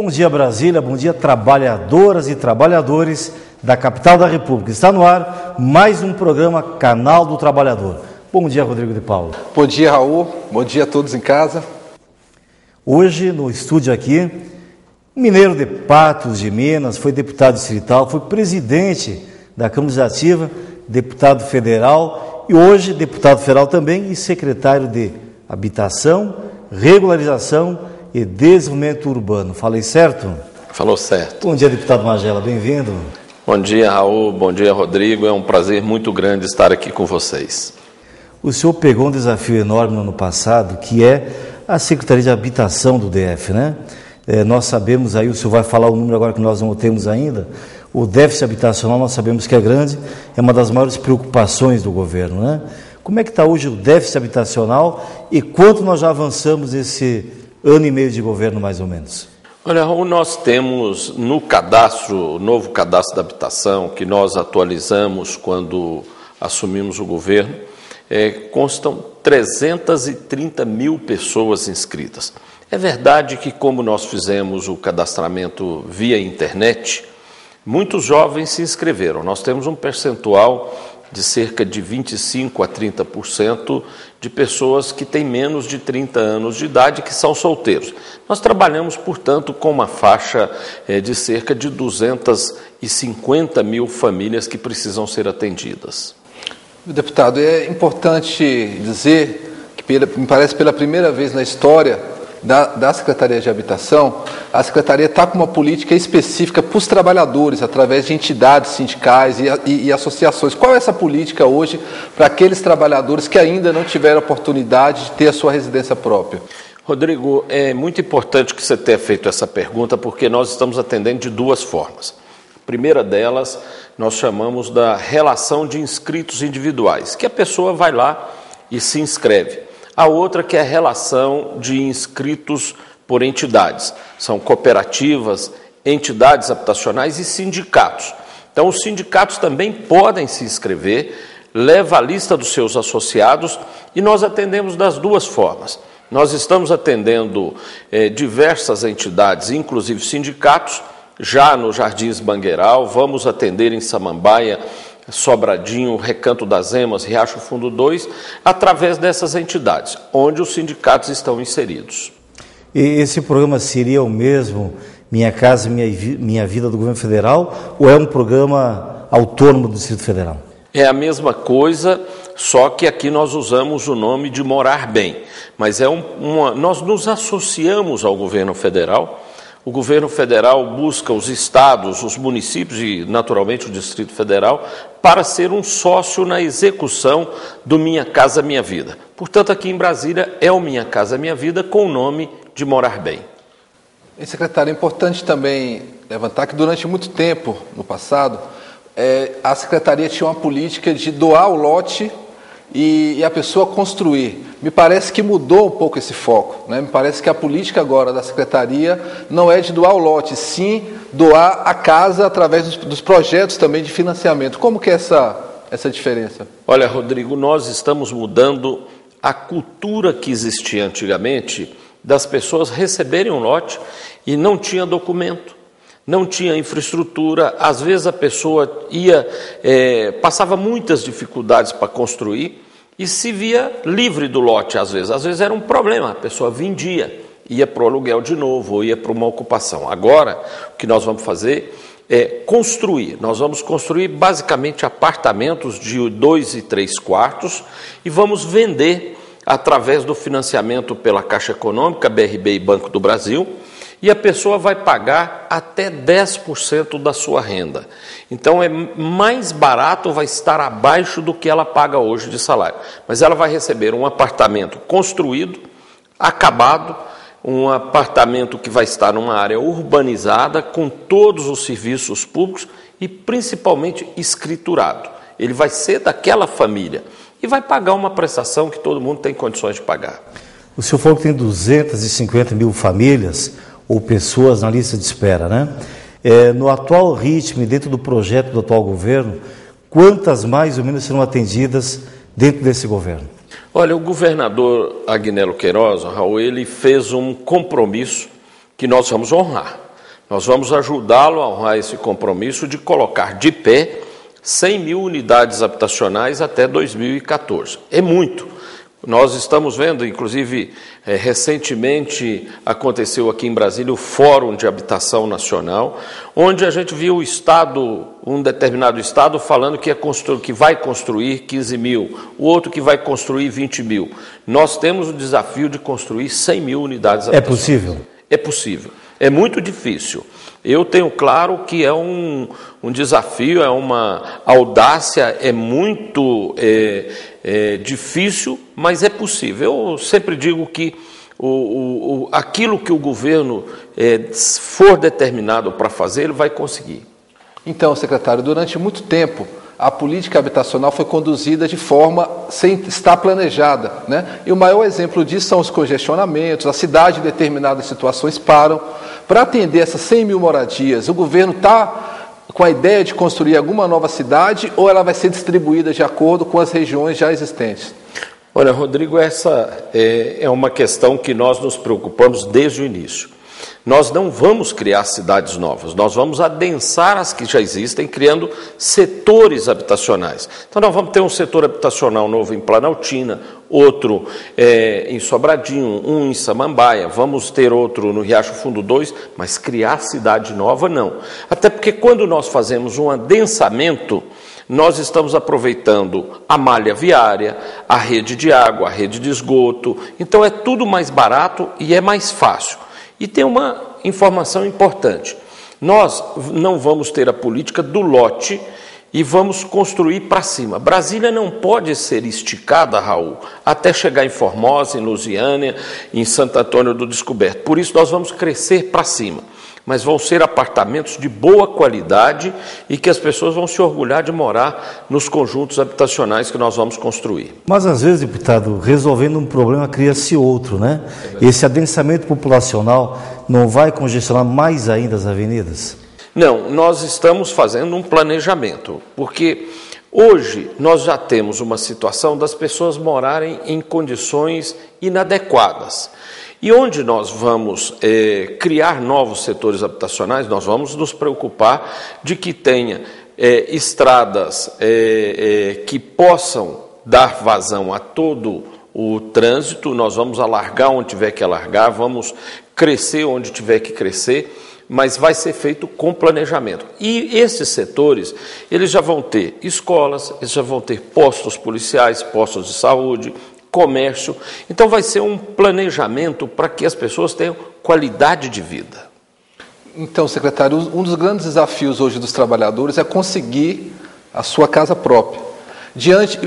Bom dia, Brasília, bom dia, trabalhadoras e trabalhadores da capital da República. Está no ar mais um programa Canal do Trabalhador. Bom dia, Rodrigo de Paulo. Bom dia, Raul. Bom dia a todos em casa. Hoje, no estúdio aqui, mineiro de Patos de Minas, foi deputado distrital, foi presidente da Câmara Legislativa, deputado federal e hoje deputado federal também e secretário de Habitação, Regularização e Desenvolvimento Urbano. Falei certo? Falou certo. Bom dia, deputado Magela, bem-vindo. Bom dia, Raul, bom dia, Rodrigo, é um prazer muito grande estar aqui com vocês. O senhor pegou um desafio enorme no ano passado, que é a Secretaria de Habitação do DF, né? Nós sabemos aí, o senhor vai falar o número agora que nós não temos ainda, o déficit habitacional nós sabemos que é grande, é uma das maiores preocupações do governo, né? Como é que está hoje o déficit habitacional e quanto nós já avançamos esse ano e meio de governo, mais ou menos? Olha, Raul, nós temos no cadastro, o novo cadastro da habitação, que nós atualizamos quando assumimos o governo, constam 330 mil pessoas inscritas. É verdade que, como nós fizemos o cadastramento via internet, muitos jovens se inscreveram. Nós temos um percentual de cerca de 25% a 30% de pessoas que têm menos de 30 anos de idade que são solteiros. Nós trabalhamos, portanto, com uma faixa de cerca de 250 mil famílias que precisam ser atendidas. Deputado, é importante dizer que, me parece, pela primeira vez na história da Secretaria de Habitação, a Secretaria está com uma política específica para os trabalhadores, através de entidades sindicais e associações. Qual é essa política hoje para aqueles trabalhadores que ainda não tiveram oportunidade de ter a sua residência própria? Rodrigo, é muito importante que você tenha feito essa pergunta, porque nós estamos atendendo de duas formas. A primeira delas, nós chamamos da relação de inscritos individuais, que a pessoa vai lá e se inscreve. A outra que é a relação de inscritos por entidades. São cooperativas, entidades habitacionais e sindicatos. Então, os sindicatos também podem se inscrever, leva a lista dos seus associados e nós atendemos das duas formas. Nós estamos atendendo diversas entidades, inclusive sindicatos, já no Jardins Bangueiral, vamos atender em Samambaia, Sobradinho, Recanto das Emas, Riacho Fundo 2, através dessas entidades, onde os sindicatos estão inseridos. E esse programa seria o mesmo, Minha Casa Minha Vida do Governo Federal, ou é um programa autônomo do Distrito Federal? É a mesma coisa, só que aqui nós usamos o nome de Morar Bem, mas nós nos associamos ao governo federal. O governo federal busca os estados, os municípios e, naturalmente, o Distrito Federal para ser um sócio na execução do Minha Casa Minha Vida. Portanto, aqui em Brasília é o Minha Casa Minha Vida com o nome de Morar Bem. E, secretário, é importante também levantar que durante muito tempo, no passado, a Secretaria tinha uma política de doar o lote e a pessoa construir. Me parece que mudou um pouco esse foco, né? Me parece que a política agora da Secretaria não é de doar o lote, sim doar a casa através dos projetos também de financiamento. Como que é essa diferença? Olha, Rodrigo, nós estamos mudando a cultura que existia antigamente das pessoas receberem um lote e não tinha documento, não tinha infraestrutura, às vezes a pessoa passava muitas dificuldades para construir e se via livre do lote, às vezes era um problema, a pessoa vendia, ia para o aluguel de novo, ou ia para uma ocupação. Agora, o que nós vamos fazer é construir, nós vamos construir basicamente apartamentos de 2 e 3 quartos e vamos vender através do financiamento pela Caixa Econômica, BRB e Banco do Brasil, e a pessoa vai pagar até 10% da sua renda. Então, é mais barato, vai estar abaixo do que ela paga hoje de salário. Mas ela vai receber um apartamento construído, acabado, um apartamento que vai estar numa área urbanizada, com todos os serviços públicos e, principalmente, escriturado. Ele vai ser daquela família e vai pagar uma prestação que todo mundo tem condições de pagar. O senhor falou que tem 250 mil famílias ou pessoas na lista de espera, né? No atual ritmo e dentro do projeto do atual governo, quantas mais ou menos serão atendidas dentro desse governo? Olha, o governador Agnello Queiroz, Raul, ele fez um compromisso que nós vamos honrar. Nós vamos ajudá-lo a honrar esse compromisso de colocar de pé 100 mil unidades habitacionais até 2014. É muito. Nós estamos vendo, inclusive, recentemente aconteceu aqui em Brasília o Fórum de Habitação Nacional, onde a gente viu o Estado, um determinado Estado, falando que vai construir 15 mil, o outro que vai construir 20 mil. Nós temos o desafio de construir 100 mil unidades habitacionais. É possível? É possível. É muito difícil. Eu tenho claro que é um desafio, é uma audácia, é muito difícil, mas é possível. Eu sempre digo que aquilo que o governo for determinado para fazer, ele vai conseguir. Então, secretário, durante muito tempo, a política habitacional foi conduzida de forma sem estar planejada, né? E o maior exemplo disso são os congestionamentos, a cidade em determinadas situações param. Para atender essas 100 mil moradias, o governo está com a ideia de construir alguma nova cidade ou ela vai ser distribuída de acordo com as regiões já existentes? Olha, Rodrigo, essa é uma questão que nós nos preocupamos desde o início. Nós não vamos criar cidades novas, nós vamos adensar as que já existem, criando setores habitacionais. Então, nós vamos ter um setor habitacional novo em Planaltina, outro em Sobradinho, um em Samambaia, vamos ter outro no Riacho Fundo 2, mas criar cidade nova, não. Até porque quando nós fazemos um adensamento, nós estamos aproveitando a malha viária, a rede de água, a rede de esgoto, então é tudo mais barato e é mais fácil. E tem uma informação importante, nós não vamos ter a política do lote e vamos construir para cima. Brasília não pode ser esticada, Raul, até chegar em Formosa, em Lusiânia, em Santo Antônio do Descoberto. Por isso nós vamos crescer para cima, mas vão ser apartamentos de boa qualidade e que as pessoas vão se orgulhar de morar nos conjuntos habitacionais que nós vamos construir. Mas às vezes, deputado, resolvendo um problema cria-se outro, né? Esse adensamento populacional não vai congestionar mais ainda as avenidas? Não, nós estamos fazendo um planejamento, porque hoje nós já temos uma situação das pessoas morarem em condições inadequadas. E onde nós vamos criar novos setores habitacionais, nós vamos nos preocupar de que tenha estradas que possam dar vazão a todo o trânsito, nós vamos alargar onde tiver que alargar, vamos crescer onde tiver que crescer, mas vai ser feito com planejamento. E esses setores, eles já vão ter escolas, eles já vão ter postos policiais, postos de saúde, comércio. Então vai ser um planejamento para que as pessoas tenham qualidade de vida. Então, secretário, um dos grandes desafios hoje dos trabalhadores é conseguir a sua casa própria.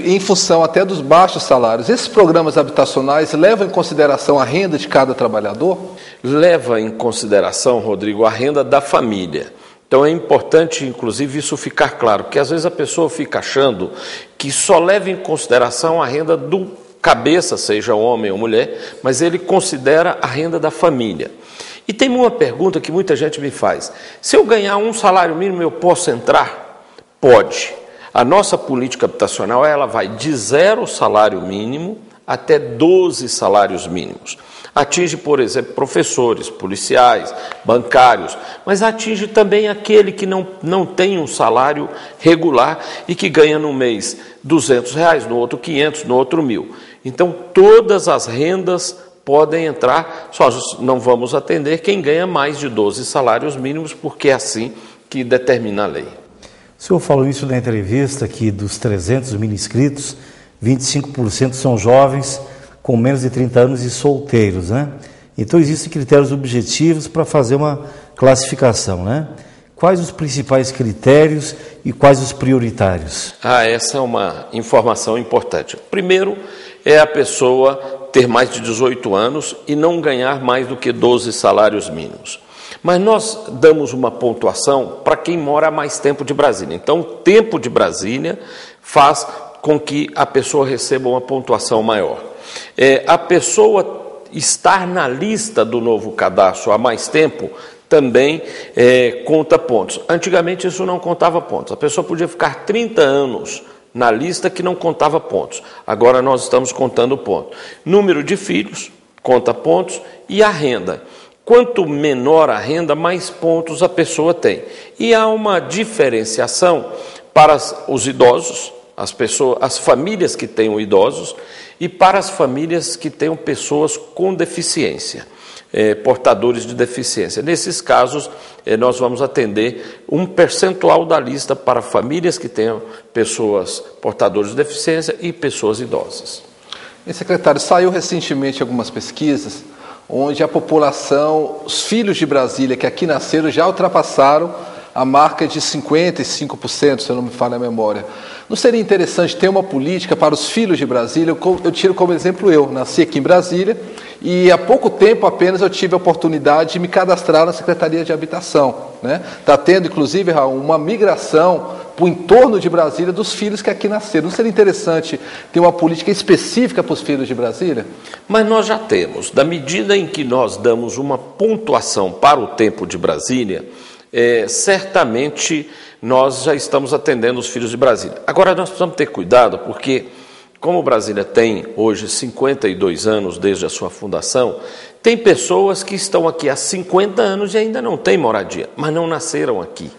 Em função até dos baixos salários, esses programas habitacionais levam em consideração a renda de cada trabalhador? Leva em consideração, Rodrigo, a renda da família. Então é importante, inclusive, isso ficar claro, porque às vezes a pessoa fica achando que só leva em consideração a renda do cabeça, seja homem ou mulher, mas ele considera a renda da família. E tem uma pergunta que muita gente me faz: se eu ganhar um salário mínimo, eu posso entrar? Pode. A nossa política habitacional, ela vai de 0 salário mínimo até 12 salários mínimos. Atinge, por exemplo, professores, policiais, bancários, mas atinge também aquele que não tem um salário regular e que ganha no mês R$200, no outro 500, no outro 1.000. Então, todas as rendas podem entrar, só não vamos atender quem ganha mais de 12 salários mínimos, porque é assim que determina a lei. O senhor falou isso na entrevista, que dos 300 mil inscritos, 25% são jovens com menos de 30 anos e solteiros, né? Então existem critérios objetivos para fazer uma classificação, né? Quais os principais critérios e quais os prioritários? Essa é uma informação importante. Primeiro é a pessoa ter mais de 18 anos e não ganhar mais do que 12 salários mínimos. Mas nós damos uma pontuação para quem mora há mais tempo de Brasília. Então, o tempo de Brasília faz com que a pessoa receba uma pontuação maior. A pessoa estar na lista do novo cadastro há mais tempo também conta pontos. Antigamente isso não contava pontos. A pessoa podia ficar 30 anos na lista que não contava pontos. Agora nós estamos contando pontos. Número de filhos conta pontos e a renda. Quanto menor a renda, mais pontos a pessoa tem. E há uma diferenciação para os idosos, as famílias que tenham idosos, e para as famílias que tenham pessoas com deficiência, portadores de deficiência. Nesses casos, nós vamos atender um percentual da lista para famílias que tenham pessoas portadores de deficiência e pessoas idosas. E, secretário, saiu recentemente algumas pesquisas onde a população, os filhos de Brasília que aqui nasceram já ultrapassaram a marca de 55%, se eu não me falha a memória. Não seria interessante ter uma política para os filhos de Brasília? Eu tiro como exemplo eu, nasci aqui em Brasília e há pouco tempo apenas eu tive a oportunidade de me cadastrar na Secretaria de Habitação, né? Está tendo, inclusive, Raul, uma migração para o entorno de Brasília dos filhos que aqui nasceram. Não seria interessante ter uma política específica para os filhos de Brasília? Mas nós já temos. Da medida em que nós damos uma pontuação para o tempo de Brasília, certamente nós já estamos atendendo os filhos de Brasília. Agora, nós precisamos ter cuidado, porque como Brasília tem hoje 52 anos desde a sua fundação, tem pessoas que estão aqui há 50 anos e ainda não têm moradia, mas não nasceram aqui.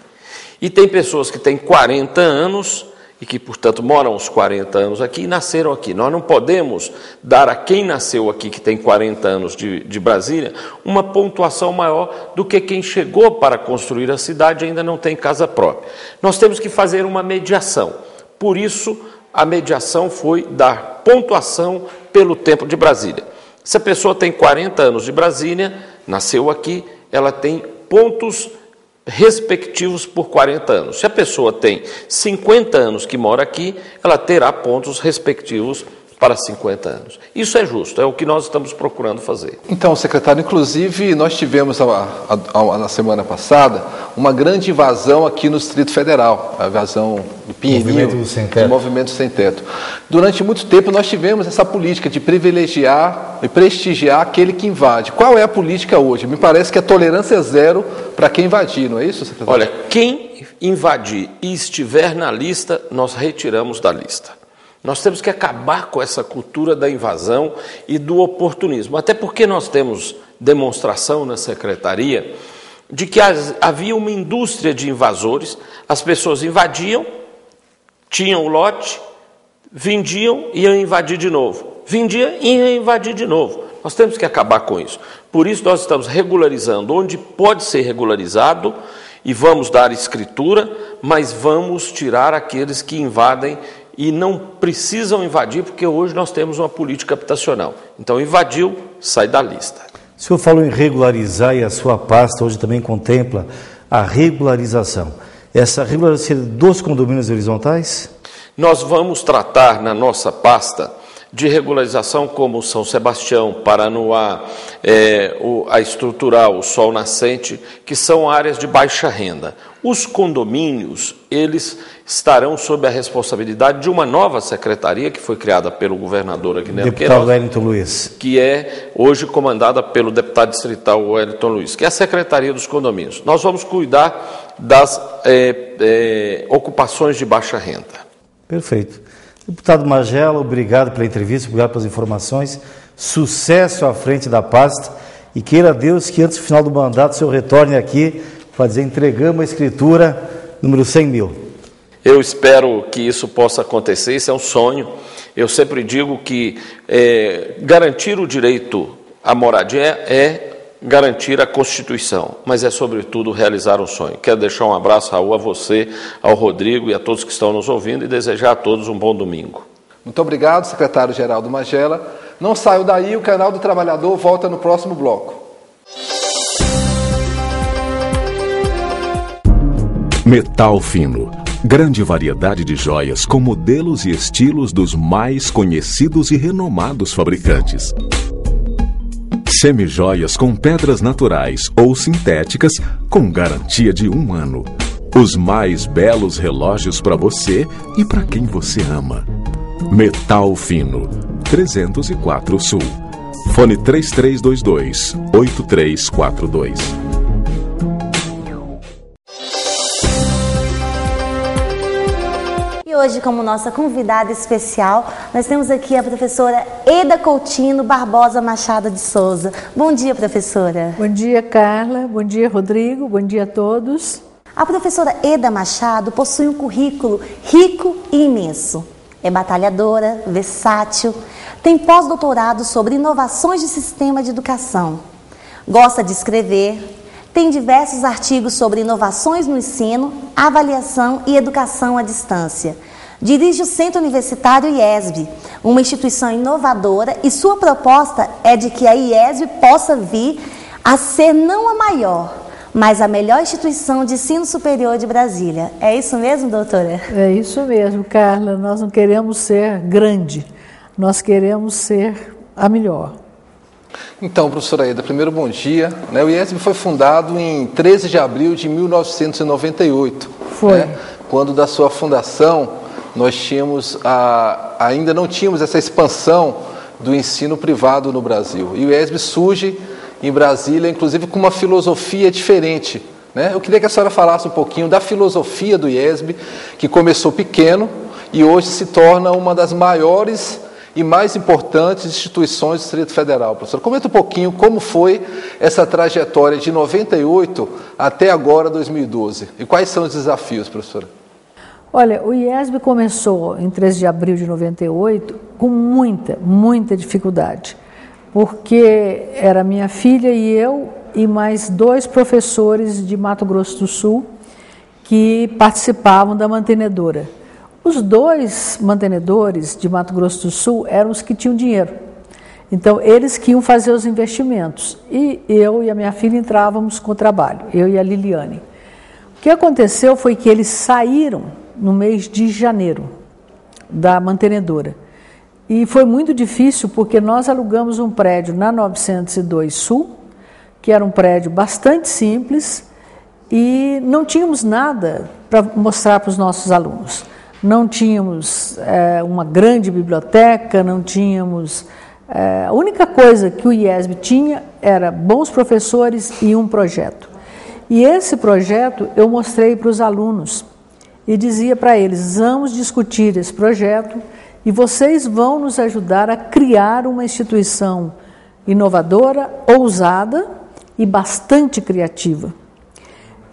E tem pessoas que têm 40 anos e que, portanto, moram os 40 anos aqui e nasceram aqui. Nós não podemos dar a quem nasceu aqui, que tem 40 anos de Brasília, uma pontuação maior do que quem chegou para construir a cidade e ainda não tem casa própria. Nós temos que fazer uma mediação. Por isso, a mediação foi dar pontuação pelo tempo de Brasília. Se a pessoa tem 40 anos de Brasília, nasceu aqui, ela tem pontos respectivos por 40 anos. Se a pessoa tem 50 anos que mora aqui, ela terá pontos respectivos para 50 anos. Isso é justo, é o que nós estamos procurando fazer. Então, secretário, inclusive nós tivemos na semana passada uma grande invasão aqui no Distrito Federal, a invasão do Pinheirinho, do Movimento Sem Teto. Durante muito tempo nós tivemos essa política de privilegiar e prestigiar aquele que invade. Qual é a política hoje? Me parece que a tolerância é zero para quem invadir, não é isso, secretário? Olha, quem invadir e estiver na lista, nós retiramos da lista. Nós temos que acabar com essa cultura da invasão e do oportunismo, até porque nós temos demonstração na Secretaria de que havia uma indústria de invasores, as pessoas invadiam, tinham o lote, vendiam e iam invadir de novo, vendia e iam invadir de novo. Nós temos que acabar com isso. Por isso nós estamos regularizando onde pode ser regularizado e vamos dar escritura, mas vamos tirar aqueles que invadem e não precisam invadir, porque hoje nós temos uma política habitacional. Então, invadiu, sai da lista. O senhor falou em regularizar e a sua pasta hoje também contempla a regularização. Essa regularização dos condomínios horizontais? Nós vamos tratar na nossa pasta de regularização como São Sebastião, Paranoá, a Estrutural, o Sol Nascente, que são áreas de baixa renda. Os condomínios, eles estarão sob a responsabilidade de uma nova secretaria que foi criada pelo governador Aguinaldo Queiroz, Wellington Luiz, que é hoje comandada pelo deputado distrital Wellington Luiz, que é a Secretaria dos Condomínios. Nós vamos cuidar das ocupações de baixa renda. Perfeito. Deputado Magela, obrigado pela entrevista, obrigado pelas informações, sucesso à frente da pasta e queira Deus que antes do final do mandato o senhor retorne aqui para dizer, entregamos a escritura número 100 mil. Eu espero que isso possa acontecer, isso é um sonho. Eu sempre digo que garantir o direito à moradia é garantir a Constituição, mas é sobretudo realizar um sonho. Quero deixar um abraço, Raul, a você, ao Rodrigo e a todos que estão nos ouvindo e desejar a todos um bom domingo. Muito obrigado, secretário Geraldo Magela. Não saiu daí, o Canal do Trabalhador volta no próximo bloco. Metal Fino. Grande variedade de joias com modelos e estilos dos mais conhecidos e renomados fabricantes. Semijoias com pedras naturais ou sintéticas com garantia de 1 ano. Os mais belos relógios para você e para quem você ama. Metal Fino, 304 Sul. Fone 3322-8342. hoje, como nossa convidada especial, nós temos aqui a professora Eda Coutinho Barbosa Machado de Souza. Bom dia, professora. Bom dia, Carla. Bom dia, Rodrigo. Bom dia a todos. A professora Eda Machado possui um currículo rico e imenso. É batalhadora, versátil, tem pós-doutorado sobre inovações de sistema de educação. Gosta de escrever. Tem diversos artigos sobre inovações no ensino, avaliação e educação à distância. Dirige o Centro Universitário IESB, uma instituição inovadora, e sua proposta é de que a IESB possa vir a ser não a maior, mas a melhor instituição de ensino superior de Brasília. É isso mesmo, doutora? É isso mesmo, Carla. Nós não queremos ser grande, nós queremos ser a melhor. Então, professora Eda, primeiro bom dia. O IESB foi fundado em 13 de abril de 1998. Foi. Quando da sua fundação, nós tínhamos ainda não tínhamos essa expansão do ensino privado no Brasil. E o IESB surge em Brasília, inclusive com uma filosofia diferente. Eu queria que a senhora falasse um pouquinho da filosofia do IESB, que começou pequeno e hoje se torna uma das maiores e mais importantes instituições do Distrito Federal. Professor, comenta um pouquinho como foi essa trajetória de 98 até agora, 2012. E quais são os desafios, professora? Olha, o IESB começou em 13 de abril de 98 com muita dificuldade, porque era minha filha e eu e mais 2 professores de Mato Grosso do Sul que participavam da mantenedora. Os 2 mantenedores de Mato Grosso do Sul eram os que tinham dinheiro. Então, eles que iam fazer os investimentos. E eu e a minha filha entrávamos com o trabalho, eu e a Liliane. O que aconteceu foi que eles saíram no mês de janeiro da mantenedora. E foi muito difícil porque nós alugamos um prédio na 902 Sul, que era um prédio bastante simples, e não tínhamos nada para mostrar para os nossos alunos. Não tínhamos uma grande biblioteca, não tínhamos... a única coisa que o IESB tinha era bons professores e um projeto. E esse projeto eu mostrei para os alunos e dizia para eles, vamos discutir esse projeto e vocês vão nos ajudar a criar uma instituição inovadora, ousada e bastante criativa.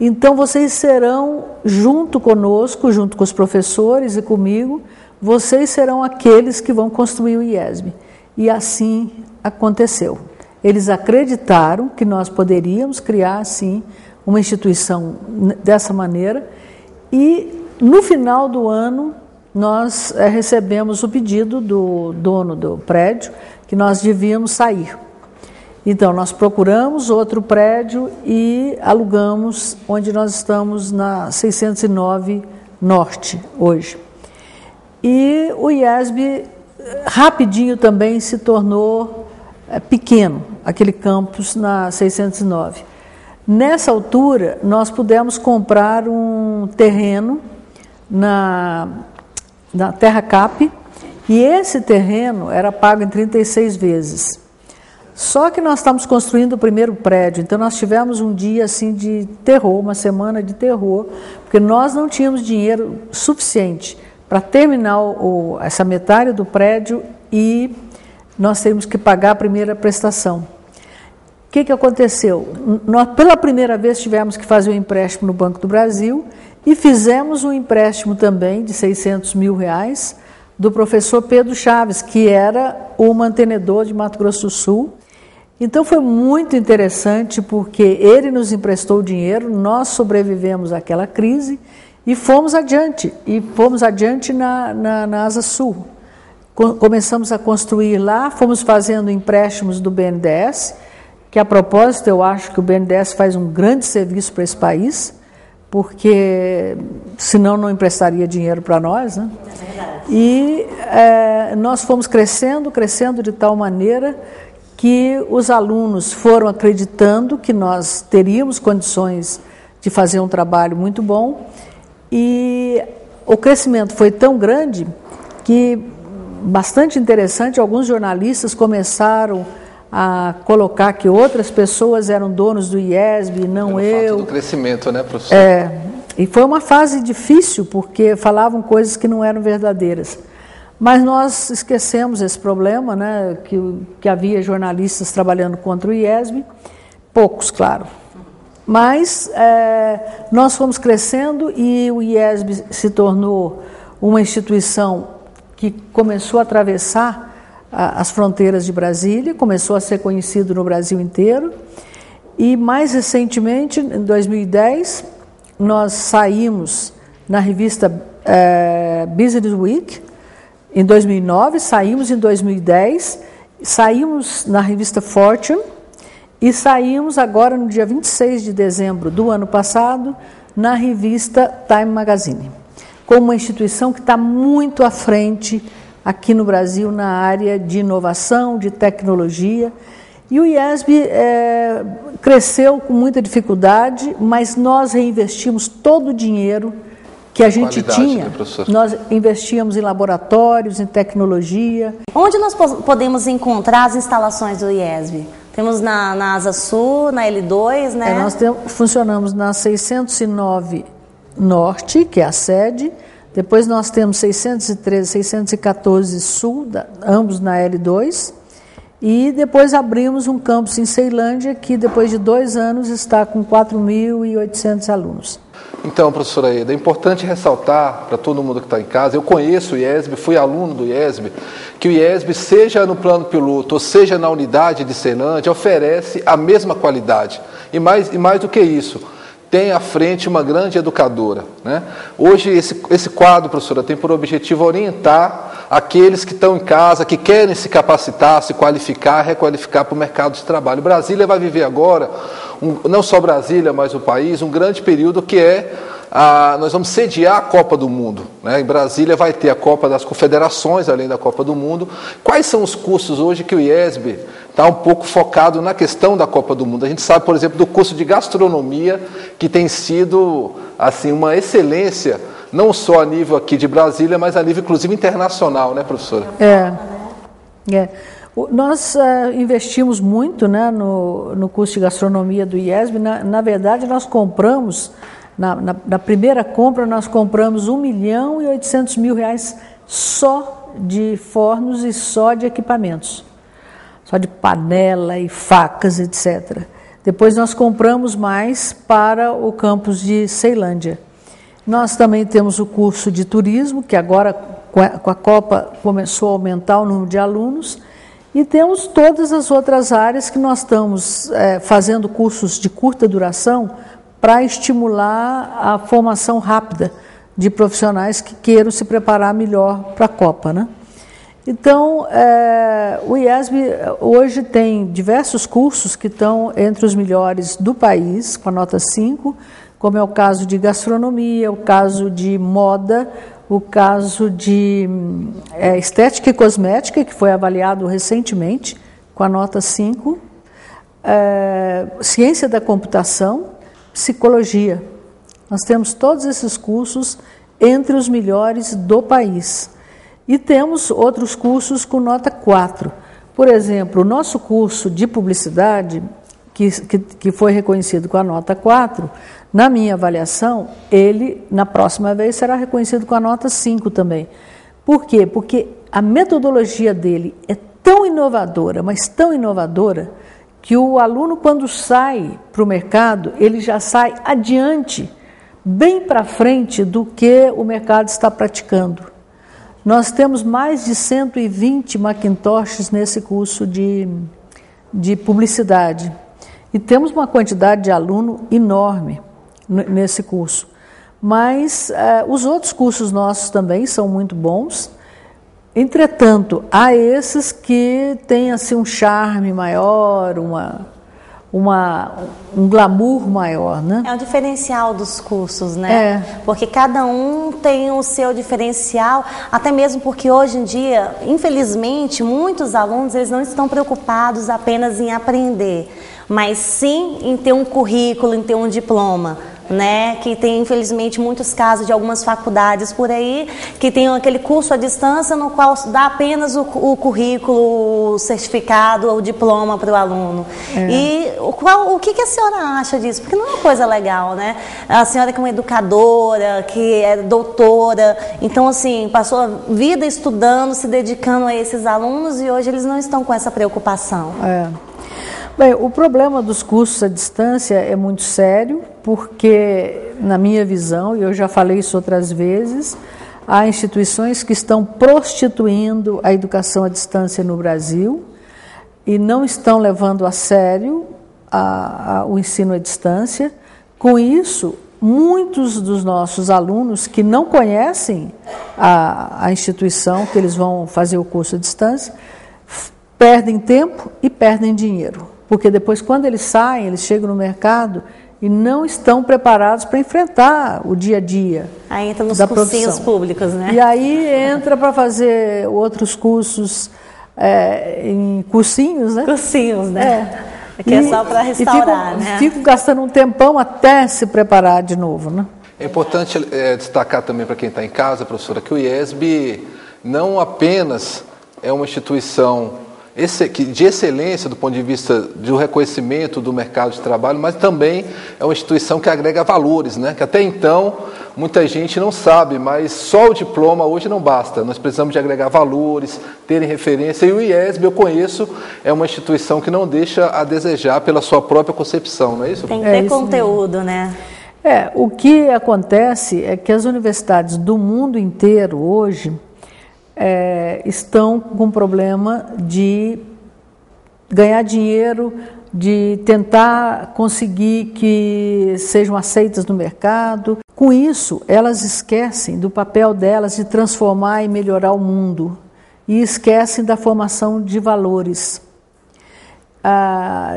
Então, vocês serão, junto conosco, junto com os professores e comigo, vocês serão aqueles que vão construir o IESB. E assim aconteceu. Eles acreditaram que nós poderíamos criar, sim, uma instituição dessa maneira. E, no final do ano, nós recebemos o pedido do dono do prédio que nós devíamos sair. Então, nós procuramos outro prédio e alugamos onde nós estamos na 609 Norte hoje. E o IESB rapidinho também se tornou pequeno, aquele campus na 609. Nessa altura, nós pudemos comprar um terreno na Terra Cap e esse terreno era pago em 36 vezes. Só que nós estamos construindo o primeiro prédio, então nós tivemos um dia assim de terror, uma semana de terror, porque nós não tínhamos dinheiro suficiente para terminar essa metade do prédio e nós teríamos que pagar a primeira prestação. O que aconteceu? Nós, pela primeira vez, tivemos que fazer um empréstimo no Banco do Brasil e fizemos um empréstimo também de R$600 mil do professor Pedro Chaves, que era o mantenedor de Mato Grosso do Sul. Então foi muito interessante porque ele nos emprestou o dinheiro, nós sobrevivemos àquela crise e fomos adiante. E fomos adiante na Asa Sul. Começamos a construir lá, fomos fazendo empréstimos do BNDES, que a propósito eu acho que o BNDES faz um grande serviço para esse país, porque senão não emprestaria dinheiro para nós, né? E nós fomos crescendo de tal maneira que os alunos foram acreditando que nós teríamos condições de fazer um trabalho muito bom e o crescimento foi tão grande que, bastante interessante, alguns jornalistas começaram a colocar que outras pessoas eram donos do IESB, não eu. Pelo fato do crescimento, né, professor? E foi uma fase difícil, porque falavam coisas que não eram verdadeiras. Mas nós esquecemos esse problema, né, que havia jornalistas trabalhando contra o IESB, poucos, claro. Mas nós fomos crescendo e o IESB se tornou uma instituição que começou a atravessar as fronteiras de Brasília, começou a ser conhecido no Brasil inteiro. E mais recentemente, em 2010, nós saímos na revista Business Week. Em 2009, saímos em 2010, saímos na revista Fortune e saímos agora no dia 26 de dezembro do ano passado na revista Time Magazine, como uma instituição que está muito à frente aqui no Brasil na área de inovação, de tecnologia. E o IESB cresceu com muita dificuldade, mas nós reinvestimos todo o dinheiro que a gente tinha. Né, nós investíamos em laboratórios, em tecnologia. Onde nós podemos encontrar as instalações do IESB? Temos na Asa Sul, na L2, né? Nós funcionamos na 609 Norte, que é a sede. Depois nós temos 613, 614 Sul, ambos na L2. E depois abrimos um campus em Ceilândia, que depois de 2 anos está com 4.800 alunos. Então, professora Eda, é importante ressaltar para todo mundo que está em casa, eu conheço o IESB, fui aluno do IESB, que o IESB, seja no plano piloto ou seja na unidade de Ceilândia, oferece a mesma qualidade. E mais do que isso, tem à frente uma grande educadora, né? Hoje, esse quadro, professora, tem por objetivo orientar aqueles que estão em casa, que querem se capacitar, se qualificar, requalificar para o mercado de trabalho. Brasília vai viver agora, não só Brasília, mas o país, um grande período que nós vamos sediar a Copa do Mundo, né? Em Brasília vai ter a Copa das Confederações, além da Copa do Mundo. Quais são os cursos hoje que o IESB está um pouco focado na questão da Copa do Mundo? A gente sabe, por exemplo, do curso de gastronomia, que tem sido assim, uma excelência, não só a nível aqui de Brasília, mas a nível, inclusive, internacional, né, professora? Nós investimos muito, né, no curso de gastronomia do IESB. Na verdade, nós compramos, na primeira compra, nós compramos R$1.800.000 só de fornos e só de equipamentos, só de panela e facas, etc. Depois nós compramos mais para o campus de Ceilândia. Nós também temos o curso de turismo, que agora com a Copa começou a aumentar o número de alunos, e temos todas as outras áreas que nós estamos fazendo cursos de curta duração para estimular a formação rápida de profissionais que queiram se preparar melhor para a Copa, né? Então, o IESB hoje tem diversos cursos que estão entre os melhores do país, com a nota 5, como é o caso de gastronomia, o caso de moda, o caso de estética e cosmética, que foi avaliado recentemente com a nota 5, ciência da computação, psicologia. Nós temos todos esses cursos entre os melhores do país. E temos outros cursos com nota 4. Por exemplo, o nosso curso de publicidade, que foi reconhecido com a nota 4, na minha avaliação, ele, na próxima vez, será reconhecido com a nota 5 também. Por quê? Porque a metodologia dele é tão inovadora, mas tão inovadora, que o aluno, quando sai para o mercado, ele já sai adiante, bem para frente do que o mercado está praticando. Nós temos mais de 120 Macintoshes nesse curso de publicidade. E temos uma quantidade de aluno enorme nesse curso. Mas os outros cursos nossos também são muito bons. Entretanto, há esses que têm assim, um charme maior, um glamour maior, né? É o diferencial dos cursos, né? Porque cada um tem o seu diferencial, até mesmo porque hoje em dia, infelizmente, muitos alunos eles não estão preocupados apenas em aprender, mas sim em ter um currículo, em ter um diploma. né? Que tem, infelizmente, muitos casos de algumas faculdades por aí que tem aquele curso à distância no qual dá apenas o currículo, o certificado ou o diploma para o aluno. E o que a senhora acha disso? Porque não é uma coisa legal, né? A senhora que é uma educadora, que é doutora, então, assim, passou a vida estudando, se dedicando a esses alunos e hoje eles não estão com essa preocupação. Bem, o problema dos cursos à distância é muito sério, porque, na minha visão, e eu já falei isso outras vezes, há instituições que estão prostituindo a educação à distância no Brasil e não estão levando a sério o ensino à distância. Com isso, muitos dos nossos alunos que não conhecem a instituição que eles vão fazer o curso à distância, perdem tempo e perdem dinheiro. Porque depois, quando eles saem, eles chegam no mercado e não estão preparados para enfrentar o dia a dia. Aí entra nos da cursinhos produção. Públicos, né? E aí entra para fazer outros cursos em cursinhos, né? Cursinhos, né? Que é só para restaurar, né? Ficam gastando um tempão até se preparar de novo, né? É importante destacar também para quem está em casa, professora, que o IESB não apenas é uma instituição de excelência do ponto de vista do reconhecimento do mercado de trabalho, mas também é uma instituição que agrega valores, né? Que até então muita gente não sabe, mas só o diploma hoje não basta. Nós precisamos de agregar valores, terem referência, e o IESB, eu conheço, é uma instituição que não deixa a desejar pela sua própria concepção, não é isso? Tem que ter conteúdo, né? O que acontece é que as universidades do mundo inteiro hoje estão com problema de ganhar dinheiro, de tentar conseguir que sejam aceitas no mercado. Com isso, elas esquecem do papel delas de transformar e melhorar o mundo e esquecem da formação de valores.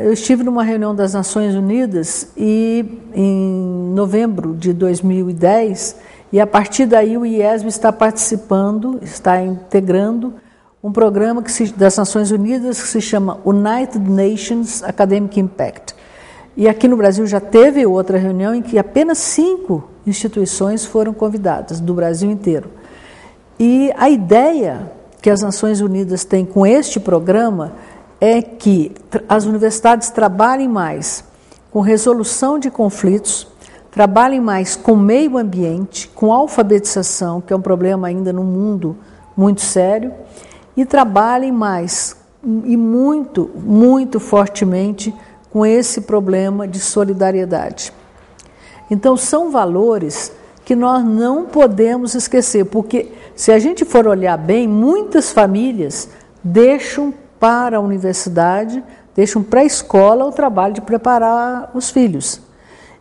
Eu estive numa reunião das Nações Unidas em novembro de 2010, e a partir daí o IESB está participando, está integrando um programa das Nações Unidas que se chama United Nations Academic Impact. E aqui no Brasil já teve outra reunião em que apenas 5 instituições foram convidadas, do Brasil inteiro. E a ideia que as Nações Unidas têm com este programa é que as universidades trabalhem mais com resolução de conflitos, trabalhem mais com meio ambiente, com alfabetização, que é um problema ainda no mundo muito sério, e trabalhem mais e muito, muito fortemente com esse problema de solidariedade. Então, são valores que nós não podemos esquecer, porque se a gente for olhar bem, muitas famílias deixam para a universidade, deixam para a escola o trabalho de preparar os filhos.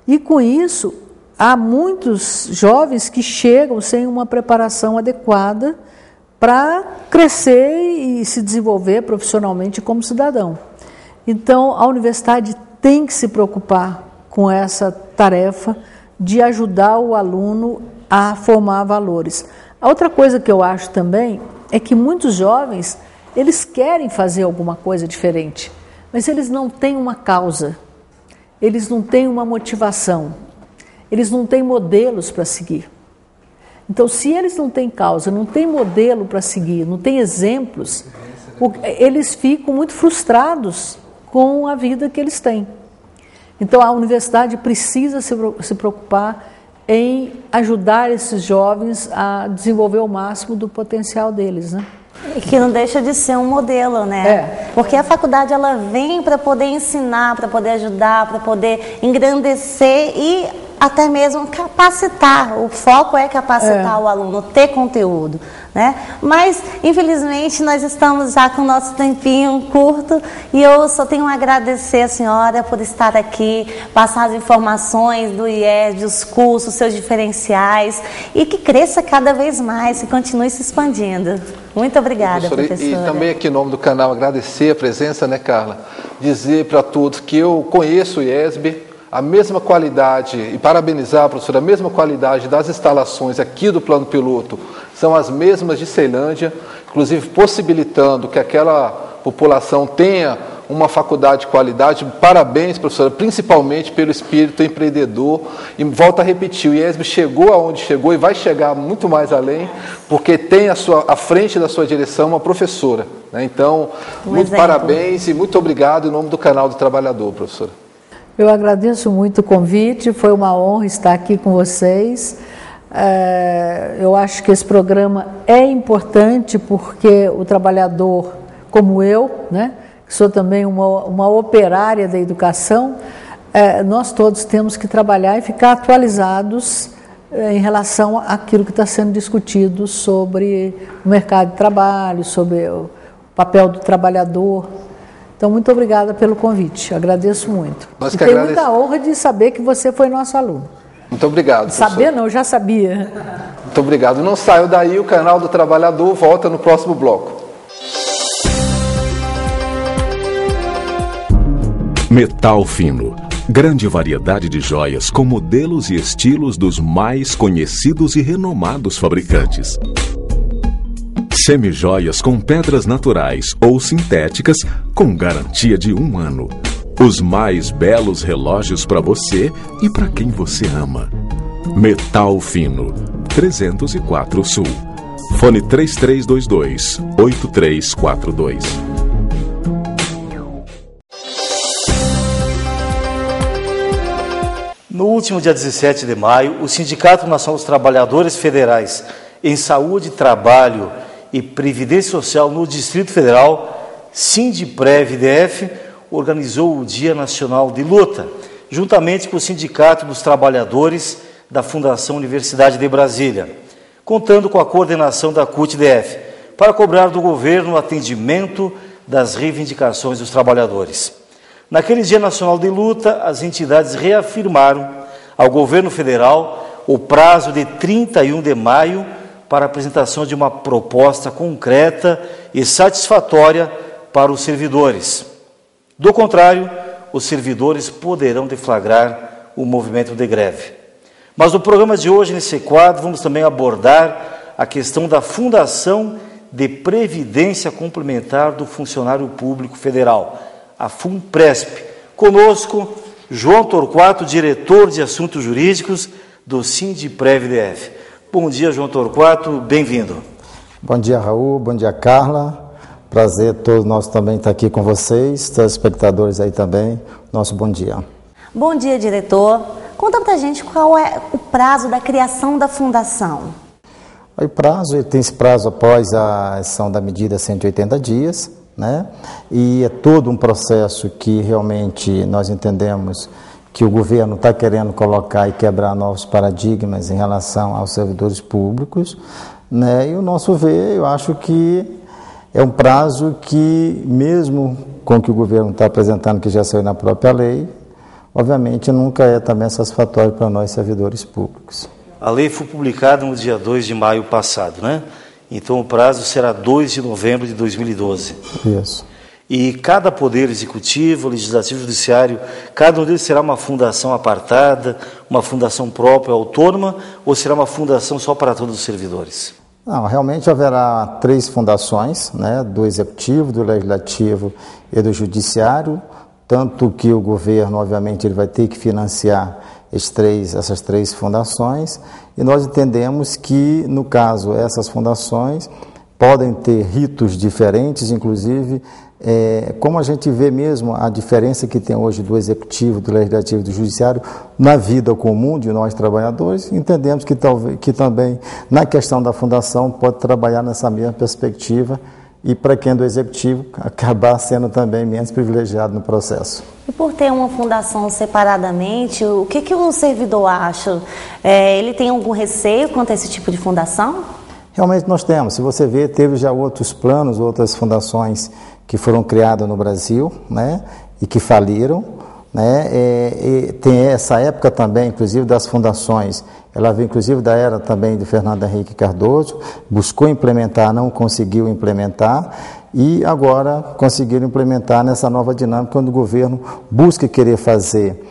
E com isso, há muitos jovens que chegam sem uma preparação adequada para crescer e se desenvolver profissionalmente como cidadão. Então, a universidade tem que se preocupar com essa tarefa de ajudar o aluno a formar valores. A outra coisa que eu acho também é que muitos jovens, eles querem fazer alguma coisa diferente, mas eles não têm uma causa. Eles não têm uma motivação, eles não têm modelos para seguir. Então, se eles não têm causa, não têm modelo para seguir, não têm exemplos, eles ficam muito frustrados com a vida que eles têm. Então, a universidade precisa se preocupar em ajudar esses jovens a desenvolver o máximo do potencial deles, né? E que não deixa de ser um modelo, né? Porque a faculdade ela vem para poder ensinar, para poder ajudar, para poder engrandecer e até mesmo capacitar. O foco é capacitar o aluno, ter conteúdo, né? Mas, infelizmente, nós estamos já com o nosso tempinho curto e eu só tenho a agradecer a senhora por estar aqui, passar as informações do IESB, os cursos, seus diferenciais e que cresça cada vez mais e continue se expandindo. Muito obrigada, professora. E também aqui em nome do canal agradecer a presença, né, Carla? Dizer para todos que eu conheço o IESB, a mesma qualidade, e parabenizar a professora, a mesma qualidade das instalações aqui do Plano Piloto são as mesmas de Ceilândia, inclusive possibilitando que aquela população tenha uma faculdade de qualidade. Parabéns, professora, principalmente pelo espírito empreendedor. E volto a repetir, o IESB chegou aonde chegou e vai chegar muito mais além, porque tem à frente da sua direção uma professora, né? Então, muito parabéns e muito obrigado em nome do Canal do Trabalhador, professora. Eu agradeço muito o convite, foi uma honra estar aqui com vocês. Eu acho que esse programa é importante porque o trabalhador, como eu, né, que sou também uma operária da educação, nós todos temos que trabalhar e ficar atualizados em relação àquilo que está sendo discutido sobre o mercado de trabalho, sobre o papel do trabalhador. Então, muito obrigada pelo convite, agradeço muito. Nós e que tenho muita honra de saber que você foi nosso aluno. Muito obrigado, professor. Saber não, eu já sabia. Muito obrigado. Não saiu daí, o Canal do Trabalhador volta no próximo bloco. Metal fino. Grande variedade de joias com modelos e estilos dos mais conhecidos e renomados fabricantes. Semijoias com pedras naturais ou sintéticas com garantia de 1 ano. Os mais belos relógios para você e para quem você ama. Metal fino. 304 Sul. Fone 3322-8342. No último dia 17 de maio, o Sindicato Nacional dos Trabalhadores Federais em Saúde, Trabalho e Previdência Social no Distrito Federal, Sindprev-DF, organizou o Dia Nacional de Luta, juntamente com o Sindicato dos Trabalhadores da Fundação Universidade de Brasília, contando com a coordenação da CUT-DF, para cobrar do governo o atendimento das reivindicações dos trabalhadores. Naquele Dia Nacional de Luta, as entidades reafirmaram ao governo federal o prazo de 31 de maio para a apresentação de uma proposta concreta e satisfatória para os servidores. Do contrário, os servidores poderão deflagrar o movimento de greve. Mas no programa de hoje, nesse quadro, vamos também abordar a questão da Fundação de Previdência Complementar do Funcionário Público Federal, a FUNPRESP. Conosco, João Torquato, diretor de Assuntos Jurídicos do Sindprev-DF. Bom dia, João Torquato, bem-vindo. Bom dia, Raul, bom dia, Carla. Prazer todos nós também estar aqui com vocês, telespectadores aí também, nosso bom dia. Bom dia, diretor. Conta pra gente qual é o prazo da criação da fundação. O prazo, tem esse prazo após a ação da medida 180 dias, né? E é todo um processo que realmente nós entendemos que o governo está querendo colocar e quebrar novos paradigmas em relação aos servidores públicos, né? E o nosso ver, eu acho que é um prazo que, mesmo com o que o governo está apresentando, que já saiu na própria lei, obviamente nunca é também satisfatório para nós, servidores públicos. A lei foi publicada no dia 2 de maio passado, né? Então o prazo será 2 de novembro de 2012. Isso. E cada poder executivo, legislativo, judiciário, cada um deles será uma fundação apartada, uma fundação própria, autônoma, ou será uma fundação só para todos os servidores? Não, realmente haverá 3 fundações, né, do Executivo, do Legislativo e do Judiciário, tanto que o governo, obviamente, ele vai ter que financiar essas 3 fundações, e nós entendemos que, no caso, essas fundações podem ter ritos diferentes, inclusive, como a gente vê mesmo a diferença que tem hoje do Executivo, do Legislativo e do Judiciário na vida comum de nós trabalhadores, entendemos que também na questão da fundação pode trabalhar nessa mesma perspectiva e para quem é do Executivo acabar sendo também menos privilegiado no processo. E por ter uma fundação separadamente, o que o servidor acha? Ele tem algum receio quanto a esse tipo de fundação? Realmente nós temos. Se você ver, teve já outros planos, outras fundações que foram criadas no Brasil, né, e que faliram, né, e tem essa época também, inclusive, das fundações, ela veio inclusive da era também de Fernando Henrique Cardoso, buscou implementar, não conseguiu implementar, e agora conseguiram implementar nessa nova dinâmica, quando o governo busca querer fazer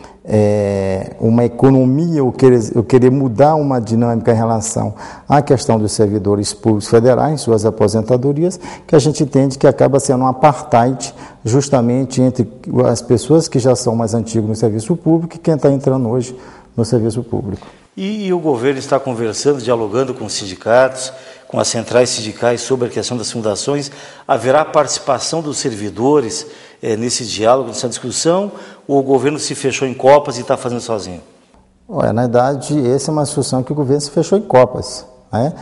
uma economia, ou querer mudar uma dinâmica em relação à questão dos servidores públicos federais, em suas aposentadorias, que a gente entende que acaba sendo um apartheid justamente entre as pessoas que já são mais antigas no serviço público e quem está entrando hoje no serviço público. E o governo está conversando, dialogando com os sindicatos, com as centrais sindicais sobre a questão das fundações. Haverá participação dos servidores nesse diálogo, nessa discussão, ou o governo se fechou em copas e está fazendo sozinho? Na verdade, essa é uma discussão que o governo se fechou em copas. Né?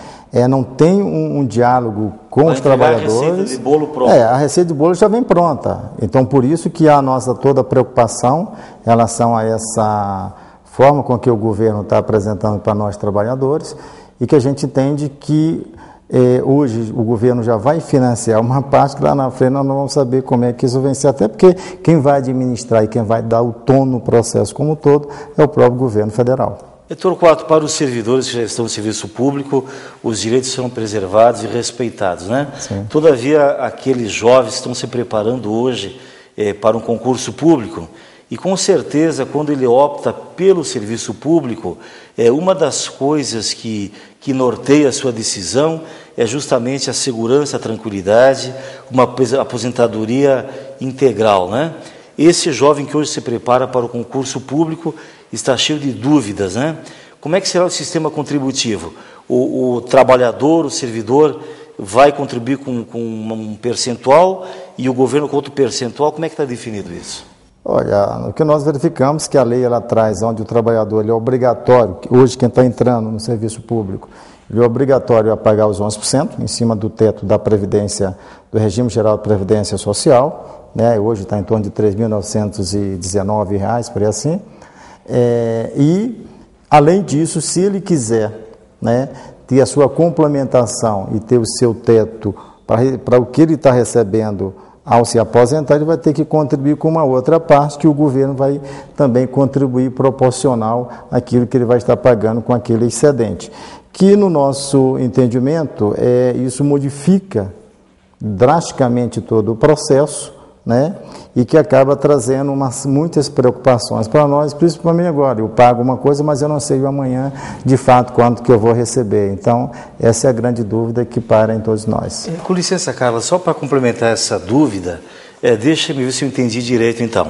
Não tem um diálogo com os trabalhadores. A receita de bolo pronta. A receita de bolo já vem pronta. Então, por isso que a nossa toda preocupação em relação a essa forma com que o governo está apresentando para nós trabalhadores, e que a gente entende que hoje o governo já vai financiar uma parte que lá na frente nós não vamos saber como é que isso vai ser, até porque quem vai administrar e quem vai dar o tom no processo como um todo é o próprio governo federal. Torquato, para os servidores que já estão no serviço público, os direitos são preservados e respeitados, né? Sim. Todavia, aqueles jovens estão se preparando hoje para um concurso público. E com certeza, quando ele opta pelo serviço público, uma das coisas que norteia a sua decisão é justamente a segurança, a tranquilidade, uma aposentadoria integral, né? Esse jovem que hoje se prepara para o concurso público está cheio de dúvidas, né? Como é que será o sistema contributivo? O trabalhador, o servidor, vai contribuir com um percentual e o governo com outro percentual? Como é que está definido isso? Olha, o que nós verificamos é que a lei ela traz onde o trabalhador ele é obrigatório, hoje quem está entrando no serviço público, ele é obrigatório a pagar os 11% em cima do teto da Previdência, do Regime Geral de Previdência Social, né? Hoje está em torno de R$ 3.919, por aí assim. E, além disso, se ele quiser, né, ter a sua complementação e ter o seu teto para o que ele está recebendo ao se aposentar, ele vai ter que contribuir com uma outra parte que o governo vai também contribuir proporcional àquilo que ele vai estar pagando com aquele excedente. Que, no nosso entendimento, isso modifica drasticamente todo o processo, né? E que acaba trazendo muitas preocupações para nós, principalmente agora. Eu pago uma coisa, mas eu não sei amanhã, de fato, quanto que eu vou receber. Então, essa é a grande dúvida que para em todos nós. Com licença, Carla, só para complementar essa dúvida, deixa-me ver se eu entendi direito, então.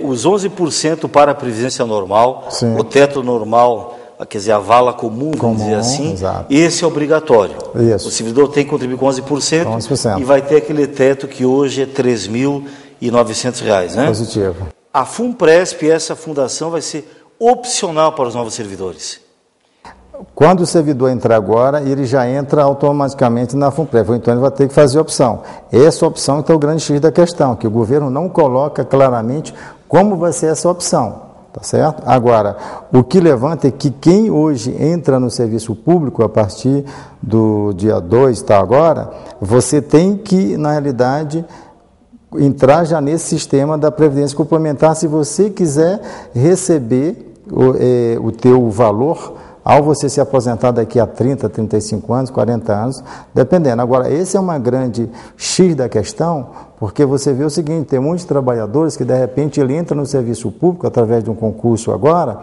Os 11% para a previdência normal, sim, o teto normal, quer dizer, a vala comum, vamos dizer assim, exato, esse é obrigatório. Isso. O servidor tem que contribuir com 11%, e vai ter aquele teto que hoje é R$ 3.900, né? Positivo. A FUNPRESP, essa fundação, vai ser opcional para os novos servidores. Quando o servidor entrar agora, ele já entra automaticamente na FUNPRESP, então ele vai ter que fazer opção. Essa opção então, é o grande X da questão, que o governo não coloca claramente como vai ser essa opção. Tá certo? Agora, o que levanta é que quem hoje entra no serviço público a partir do dia 2, tá agora, você tem que, na realidade, entrar já nesse sistema da Previdência Complementar se você quiser receber o teu valor ao você se aposentar daqui a 30, 35 anos, 40 anos, dependendo. Agora, esse é uma grande X da questão, porque você vê o seguinte, tem muitos trabalhadores que, de repente, ele entra no serviço público através de um concurso agora,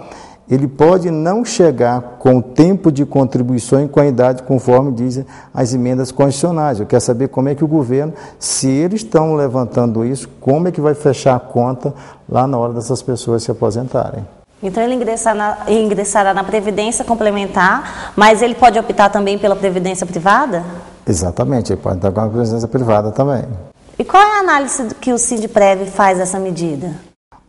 ele pode não chegar com o tempo de contribuição e com a idade conforme dizem as emendas constitucionais. Eu quero saber como é que o governo, se eles estão levantando isso, como é que vai fechar a conta lá na hora dessas pessoas se aposentarem. Então ele ingressará na Previdência Complementar, mas ele pode optar também pela Previdência Privada? Exatamente, ele pode estar com a Previdência Privada também. E qual é a análise que o Sindprev faz dessa medida?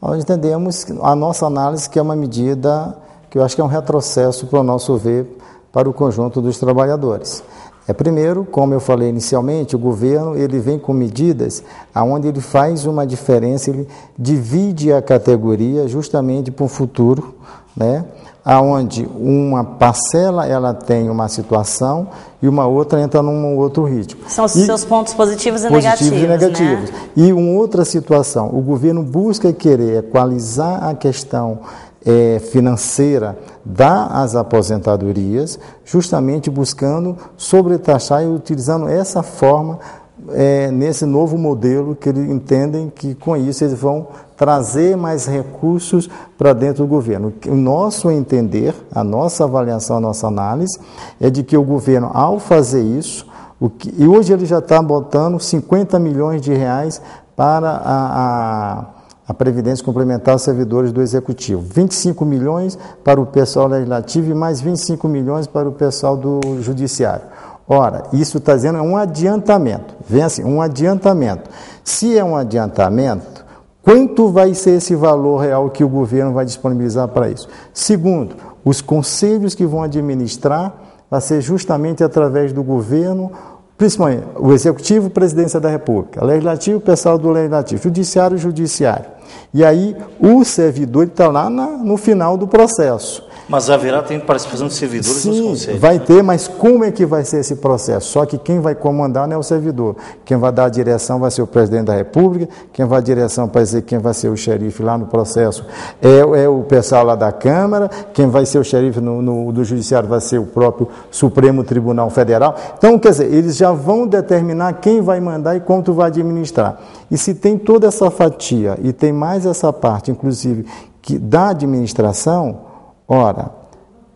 Nós entendemos a nossa análise que é uma medida que eu acho que é um retrocesso para o nosso ver para o conjunto dos trabalhadores. Primeiro, como eu falei inicialmente, o governo ele vem com medidas onde ele faz uma diferença, ele divide a categoria justamente para o futuro, né? Onde uma parcela ela tem uma situação e uma outra entra num outro ritmo. São os seus pontos positivos e negativos. Né? E uma outra situação, o governo busca querer equalizar a questão financeira das aposentadorias, justamente buscando sobretaxar e utilizando essa forma nesse novo modelo que eles entendem que com isso eles vão trazer mais recursos para dentro do governo. O nosso entender, a nossa avaliação, a nossa análise é de que o governo, ao fazer isso, e hoje ele já está botando 50 milhões de reais para a Previdência Complementar aos servidores do Executivo, 25 milhões para o pessoal legislativo e mais 25 milhões para o pessoal do Judiciário. Ora, isso está dizendo é um adiantamento, vem assim, um adiantamento. Se é um adiantamento, quanto vai ser esse valor real que o governo vai disponibilizar para isso? Segundo, os conselhos que vão administrar vai ser justamente através do governo, principalmente o Executivo, Presidência da República, Legislativo, pessoal do Legislativo, Judiciário, Judiciário. E aí o servidor está lá no final do processo. Mas haverá também participação de servidores nos conselhos. Vai ter, mas como é que vai ser esse processo? Só que quem vai comandar não é o servidor. Quem vai dar a direção vai ser o presidente da República, quem vai dar a direção para dizer quem vai ser o xerife lá no processo é o pessoal lá da Câmara, quem vai ser o xerife do Judiciário vai ser o próprio Supremo Tribunal Federal. Então, quer dizer, eles já vão determinar quem vai mandar e como tu vai administrar. E se tem toda essa fatia e tem mais essa parte, inclusive, da administração, ora,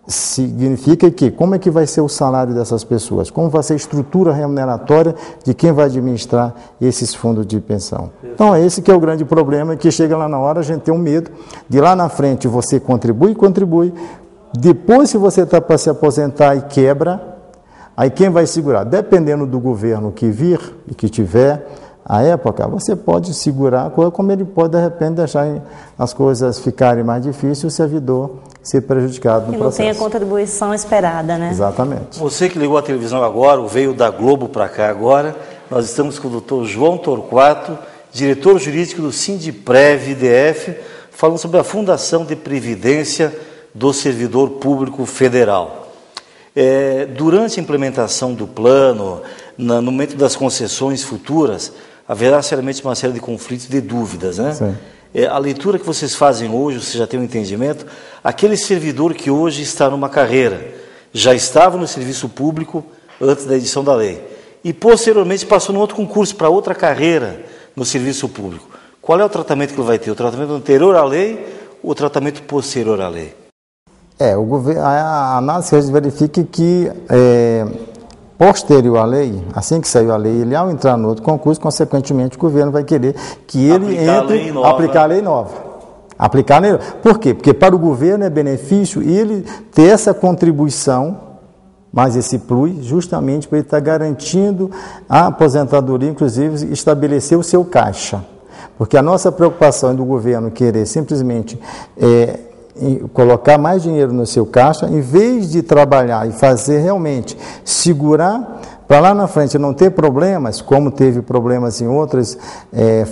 significa que como é que vai ser o salário dessas pessoas? Como vai ser a estrutura remuneratória de quem vai administrar esses fundos de pensão? Então, esse que é o grande problema, que chega lá na hora, a gente tem um medo de lá na frente você contribui, depois se você está para se aposentar e quebra, aí quem vai segurar? Dependendo do governo que vir e que tiver, à época, você pode segurar, como ele pode, de repente, deixar as coisas ficarem mais difíceis e o servidor ser prejudicado no processo. E não tem a contribuição esperada, né? Exatamente. Você que ligou a televisão agora, ou veio da Globo para cá agora, nós estamos com o doutor João Torquato, diretor jurídico do Sindiprev-DF, falando sobre a Fundação de Previdência do Servidor Público Federal. Durante a implementação do plano, no momento das concessões futuras, haverá seriamente uma série de conflitos, de dúvidas, né? Sim. A leitura que vocês fazem hoje, você já tem um entendimento, aquele servidor que hoje está numa carreira, já estava no serviço público antes da edição da lei, e posteriormente passou num outro concurso para outra carreira no serviço público. Qual é o tratamento que ele vai ter? O tratamento anterior à lei ou o tratamento posterior à lei? O governo, a análise verifica que posterior à lei, assim que saiu a lei, ele ao entrar no outro concurso, consequentemente o governo vai querer que ele aplicar a lei nova. Aplicar a lei nova. Por quê? Porque para o governo é benefício ele ter essa contribuição, mais esse plus, justamente para ele estar garantindo a aposentadoria, inclusive estabelecer o seu caixa. Porque a nossa preocupação é do governo querer simplesmente colocar mais dinheiro no seu caixa, em vez de trabalhar e fazer realmente segurar, para lá na frente não ter problemas, como teve problemas em outras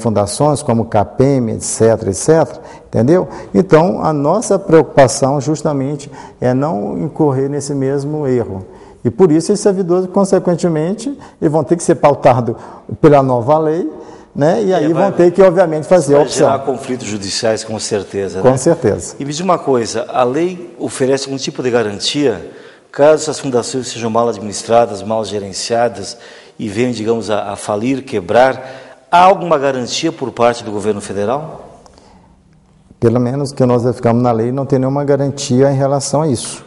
fundações, como CAPEM, etc., entendeu? Então, a nossa preocupação justamente é não incorrer nesse mesmo erro. E por isso, esses servidores, consequentemente, eles vão ter que ser pautados pela nova lei, né? E aí vão ter que, obviamente, fazer a opção. Vai gerar conflitos judiciais, com certeza. Com certeza. E me diz uma coisa, a lei oferece algum tipo de garantia, caso essas fundações sejam mal administradas, mal gerenciadas e venham, digamos, a falir, quebrar, há alguma garantia por parte do governo federal? Pelo menos que nós verificamos na lei, não tem nenhuma garantia em relação a isso.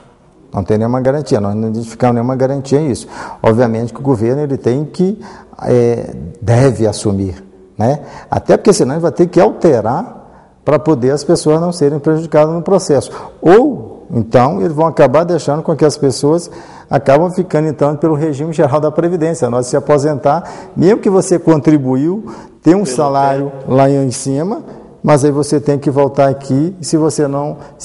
Não tem nenhuma garantia, nós não identificamos nenhuma garantia em isso. Obviamente que o governo ele tem que, deve assumir, né? Até porque senão ele vai ter que alterar para poder as pessoas não serem prejudicadas no processo. Ou, então, eles vão acabar deixando com que as pessoas acabam ficando, então, pelo regime geral da Previdência. Nós se aposentar, mesmo que você contribuiu, tem um salário lá em cima, mas aí você tem que voltar aqui, e se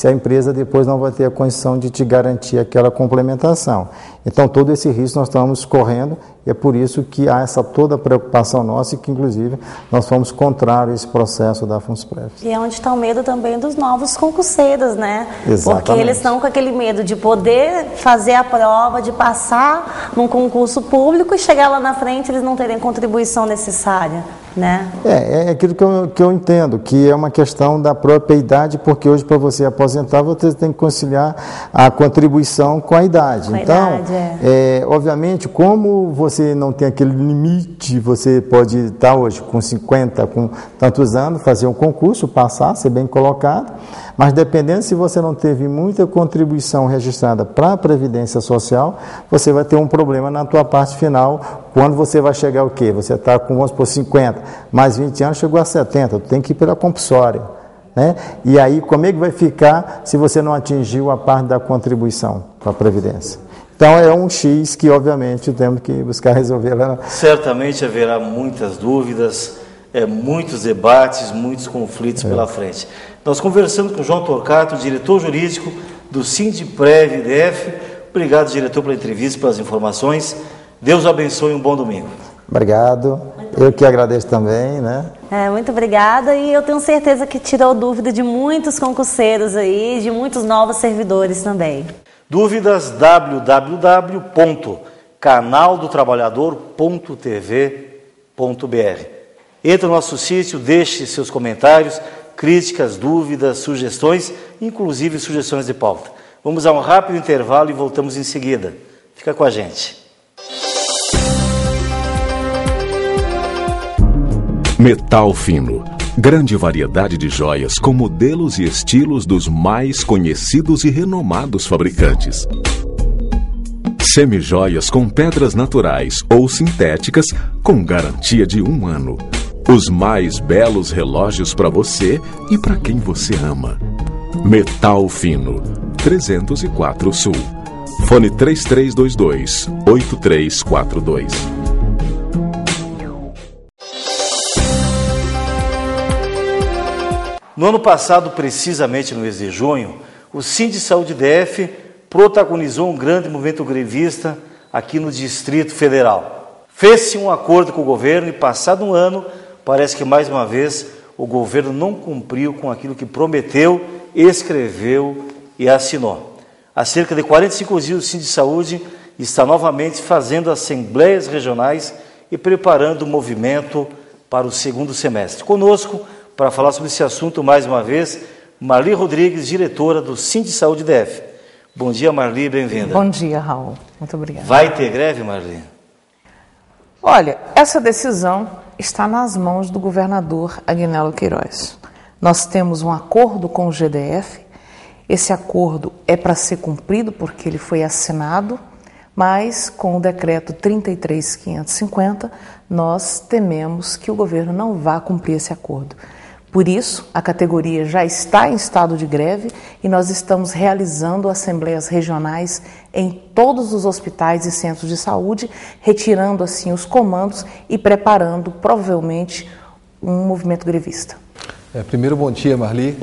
a empresa depois não vai ter a condição de te garantir aquela complementação. Então, todo esse risco nós estamos correndo, e é por isso que há essa toda preocupação nossa, e que, inclusive, nós fomos contrários a esse processo da FUNSPREV. E é onde está o medo também dos novos concurseiros, né? Exatamente. Porque eles estão com aquele medo de poder fazer a prova, de passar num concurso público e chegar lá na frente eles não terem contribuição necessária. né? É aquilo que eu entendo, que é uma questão da própria idade, porque hoje para você aposentar você tem que conciliar a contribuição com a idade. Então, obviamente, como você não tem aquele limite, você pode estar hoje com 50, com tantos anos, fazer um concurso, passar, ser bem colocado, mas dependendo se você não teve muita contribuição registrada para a Previdência Social, você vai ter um problema na tua parte final, quando você vai chegar o quê? Você está com, vamos supor, 50, mais 20 anos, chegou a 70, tu tem que ir pela compulsória, né? E aí, como é que vai ficar se você não atingiu a parte da contribuição para a Previdência? Então, é um X que, obviamente, temos que buscar resolver lá. Certamente haverá muitas dúvidas, muitos debates, muitos conflitos pela frente. Nós conversamos com o João Torquato, diretor jurídico do Sindprev-DF. Obrigado, diretor, pela entrevista, pelas informações. Deus abençoe e um bom domingo. Obrigado. Eu que agradeço também, né? Muito obrigada, e eu tenho certeza que tirou dúvida de muitos concurseiros aí, de muitos novos servidores também. Dúvidas, www.canaldotrabalhador.tv.br. Entre no nosso sítio, deixe seus comentários, críticas, dúvidas, sugestões, inclusive sugestões de pauta. Vamos a um rápido intervalo e voltamos em seguida. Fica com a gente. Metal Fino. Grande variedade de joias com modelos e estilos dos mais conhecidos e renomados fabricantes. Semijoias com pedras naturais ou sintéticas com garantia de 1 ano. Os mais belos relógios para você e para quem você ama. Metal Fino, 304 Sul. Fone 3322-8342. No ano passado, precisamente no mês de junho, o Sindsaúde-DF protagonizou um grande movimento grevista aqui no Distrito Federal. Fez-se um acordo com o governo e, passado um ano, parece que mais uma vez o governo não cumpriu com aquilo que prometeu, escreveu e assinou. Há cerca de 45 dias o Sindsaúde está novamente fazendo assembleias regionais e preparando o movimento para o segundo semestre. Conosco, para falar sobre esse assunto mais uma vez, Marli Rodrigues, diretora do Sindsaúde-DF. Bom dia, Marli, bem-vinda. Bom dia, Raul. Muito obrigada. Vai ter greve, Marli? Olha, essa decisão está nas mãos do governador Agnello Queiroz. Nós temos um acordo com o GDF, esse acordo é para ser cumprido porque ele foi assinado, mas com o decreto 33.550, nós tememos que o governo não vá cumprir esse acordo. Por isso, a categoria já está em estado de greve e nós estamos realizando assembleias regionais em todos os hospitais e centros de saúde, retirando assim os comandos e preparando, provavelmente, um movimento grevista. Primeiro, bom dia, Marli.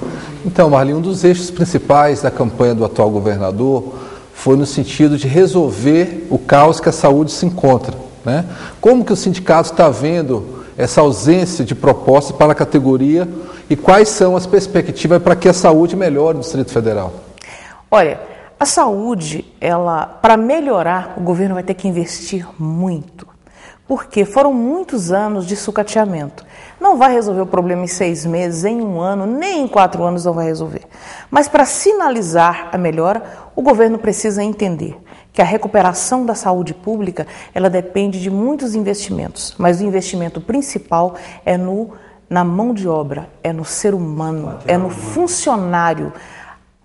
Então, Marli, um dos eixos principais da campanha do atual governador foi no sentido de resolver o caos que a saúde se encontra, né? Como que o sindicato está vendo essa ausência de propostas para a categoria e quais são as perspectivas para que a saúde melhore no Distrito Federal? Olha, a saúde, para melhorar, o governo vai ter que investir muito, porque foram muitos anos de sucateamento. Não vai resolver o problema em 6 meses, em 1 ano, nem em 4 anos não vai resolver. Mas para sinalizar a melhora, o governo precisa entender que a recuperação da saúde pública, ela depende de muitos investimentos, mas o investimento principal é na mão de obra, é no ser humano, é no funcionário.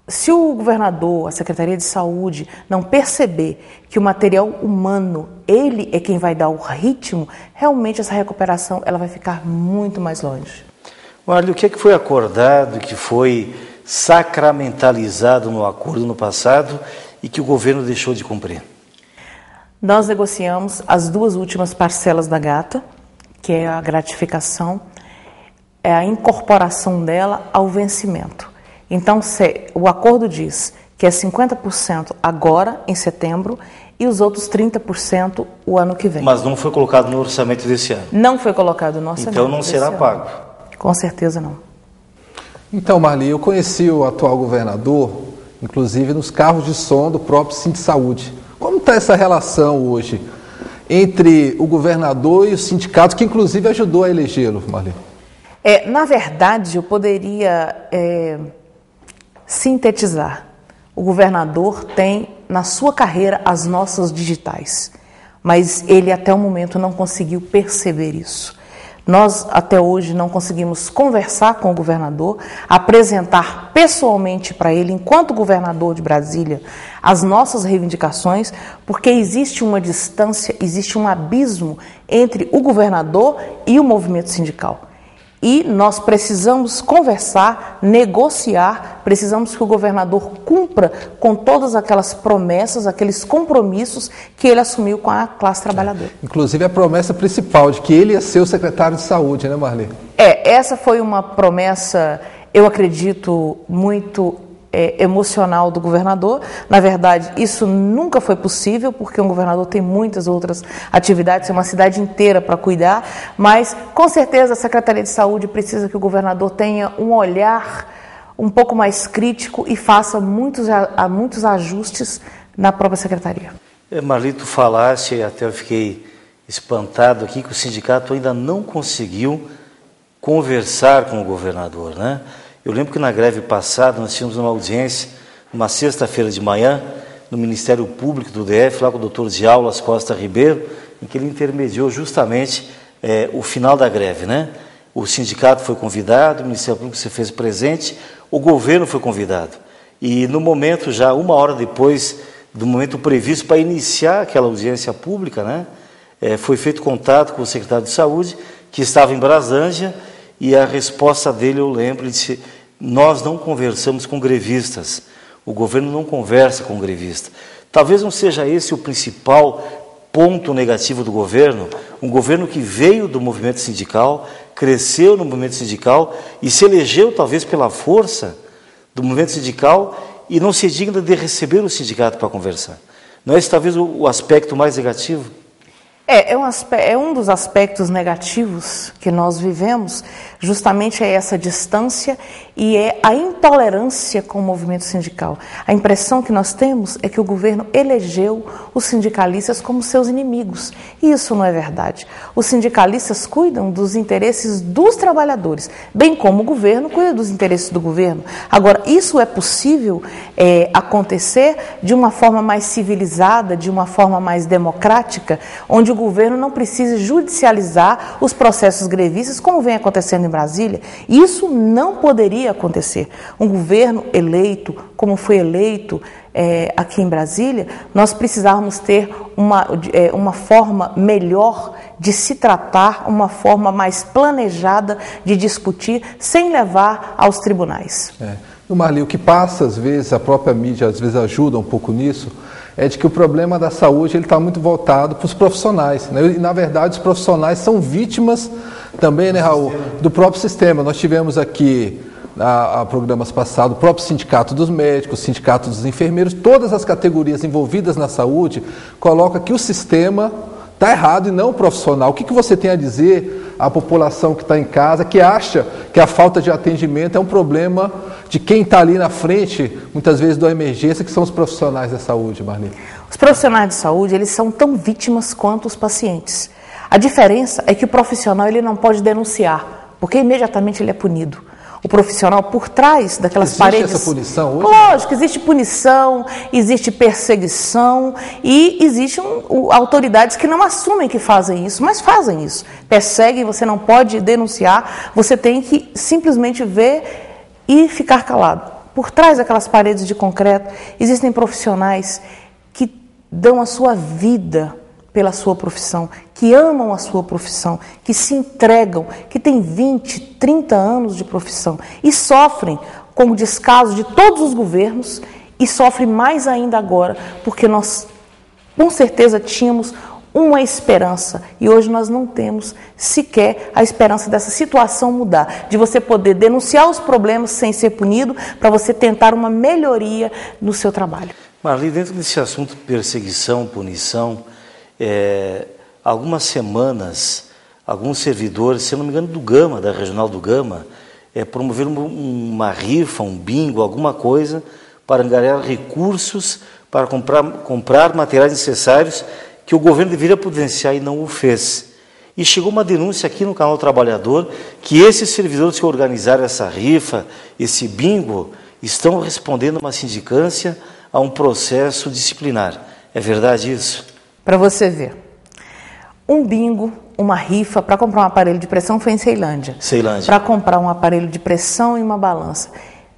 Se o governador, a Secretaria de Saúde, não perceber que o material humano, ele é quem vai dar o ritmo, realmente essa recuperação ela vai ficar muito mais longe. Marli, o que foi acordado, que foi sacramentalizado no acordo no passado e que o governo deixou de cumprir? Nós negociamos as 2 últimas parcelas da gata, que é a gratificação, é a incorporação dela ao vencimento. Então, o acordo diz que é 50% agora, em setembro, e os outros 30% o ano que vem. Mas não foi colocado no orçamento desse ano? Não foi colocado no orçamento. Então não será pago? Com certeza não. Então, Marli, eu conheci o atual governador, inclusive nos carros de som do próprio Sindsaúde. Como está essa relação hoje entre o governador e os sindicatos, que inclusive ajudou a elegê-lo, Marli? Na verdade, eu poderia sintetizar. O governador tem na sua carreira as nossas digitais, mas ele até o momento não conseguiu perceber isso. Nós até hoje não conseguimos conversar com o governador, apresentar pessoalmente para ele, enquanto governador de Brasília, as nossas reivindicações, porque existe uma distância, existe um abismo entre o governador e o movimento sindical. E nós precisamos conversar, negociar, precisamos que o governador cumpra com todas aquelas promessas, aqueles compromissos que ele assumiu com a classe trabalhadora. Inclusive a promessa principal de que ele ia ser o secretário de saúde, né, Marli? Essa foi uma promessa, eu acredito, muito emocional do governador. Na verdade, isso nunca foi possível, porque um governador tem muitas outras atividades, tem uma cidade inteira para cuidar, mas com certeza a Secretaria de Saúde precisa que o governador tenha um olhar um pouco mais crítico e faça muitos ajustes na própria secretaria. Marli, tu falaste, e até eu fiquei espantado aqui, que o sindicato ainda não conseguiu conversar com o governador, né? Eu lembro que na greve passada nós tínhamos uma audiência, numa sexta-feira de manhã, no Ministério Público do DF, lá com o doutor de Aulas Costa Ribeiro, em que ele intermediou justamente o final da greve, né? O sindicato foi convidado, o Ministério Público se fez presente, o governo foi convidado. E no momento, já uma hora depois do momento previsto para iniciar aquela audiência pública, né? Foi feito contato com o secretário de Saúde, que estava em Brasília, e a resposta dele, eu lembro, ele disse: nós não conversamos com grevistas, o governo não conversa com grevista. Talvez não seja esse o principal ponto negativo do governo, um governo que veio do movimento sindical, cresceu no movimento sindical e se elegeu talvez pela força do movimento sindical e não se digna de receber o sindicato para conversar. Não é esse talvez o aspecto mais negativo? É um dos aspectos negativos que nós vivemos, justamente essa distância e a intolerância com o movimento sindical. A impressão que nós temos é que o governo elegeu os sindicalistas como seus inimigos, e isso não é verdade. Os sindicalistas cuidam dos interesses dos trabalhadores, bem como o governo cuida dos interesses do governo. Agora, isso é possível acontecer de uma forma mais civilizada, de uma forma mais democrática, onde o governo não precisa judicializar os processos grevistas, como vem acontecendo em Brasília. Isso não poderia acontecer. Um governo eleito, como foi eleito aqui em Brasília, nós precisávamos ter uma forma melhor de se tratar, uma forma mais planejada de discutir, sem levar aos tribunais. Marli, o que passa, às vezes, a própria mídia às vezes ajuda um pouco nisso, é de que o problema da saúde está muito voltado para os profissionais, né? E, na verdade, os profissionais são vítimas também, né, Raul, do próprio sistema. Nós tivemos aqui, a programas passados, o próprio sindicato dos médicos, o sindicato dos enfermeiros, todas as categorias envolvidas na saúde colocam que o sistema está errado e não o profissional. O que você tem a dizer à população que está em casa, que acha que a falta de atendimento é um problema de quem está ali na frente, muitas vezes, da emergência, que são os profissionais da saúde, Marli? Os profissionais de saúde, eles são tão vítimas quanto os pacientes. A diferença é que o profissional ele não pode denunciar, porque imediatamente ele é punido. O profissional, por trás daquelas paredes... Existe essa punição hoje? Lógico, existe punição, existe perseguição e existem autoridades que não assumem que fazem isso, mas fazem isso. Perseguem, você não pode denunciar, você tem que simplesmente ver e ficar calado. Por trás daquelas paredes de concreto, existem profissionais que dão a sua vida pela sua profissão, que amam a sua profissão, que se entregam, que têm 20, 30 anos de profissão e sofrem com o descaso de todos os governos e sofrem mais ainda agora, porque nós, com certeza, tínhamos uma esperança e hoje nós não temos sequer a esperança dessa situação mudar, de você poder denunciar os problemas sem ser punido, para você tentar uma melhoria no seu trabalho. Marli, dentro desse assunto perseguição, punição, algumas semanas, alguns servidores, se não me engano, do Gama, da Regional do Gama, promoveram uma rifa, um bingo, alguma coisa, para angariar recursos para comprar materiais necessários que o governo deveria providenciar e não o fez. E chegou uma denúncia aqui no canal Trabalhador que esses servidores que organizaram essa rifa, esse bingo, estão respondendo uma sindicância a um processo disciplinar. É verdade isso? Para você ver, um bingo, uma rifa para comprar um aparelho de pressão foi em Ceilândia. Para comprar um aparelho de pressão e uma balança.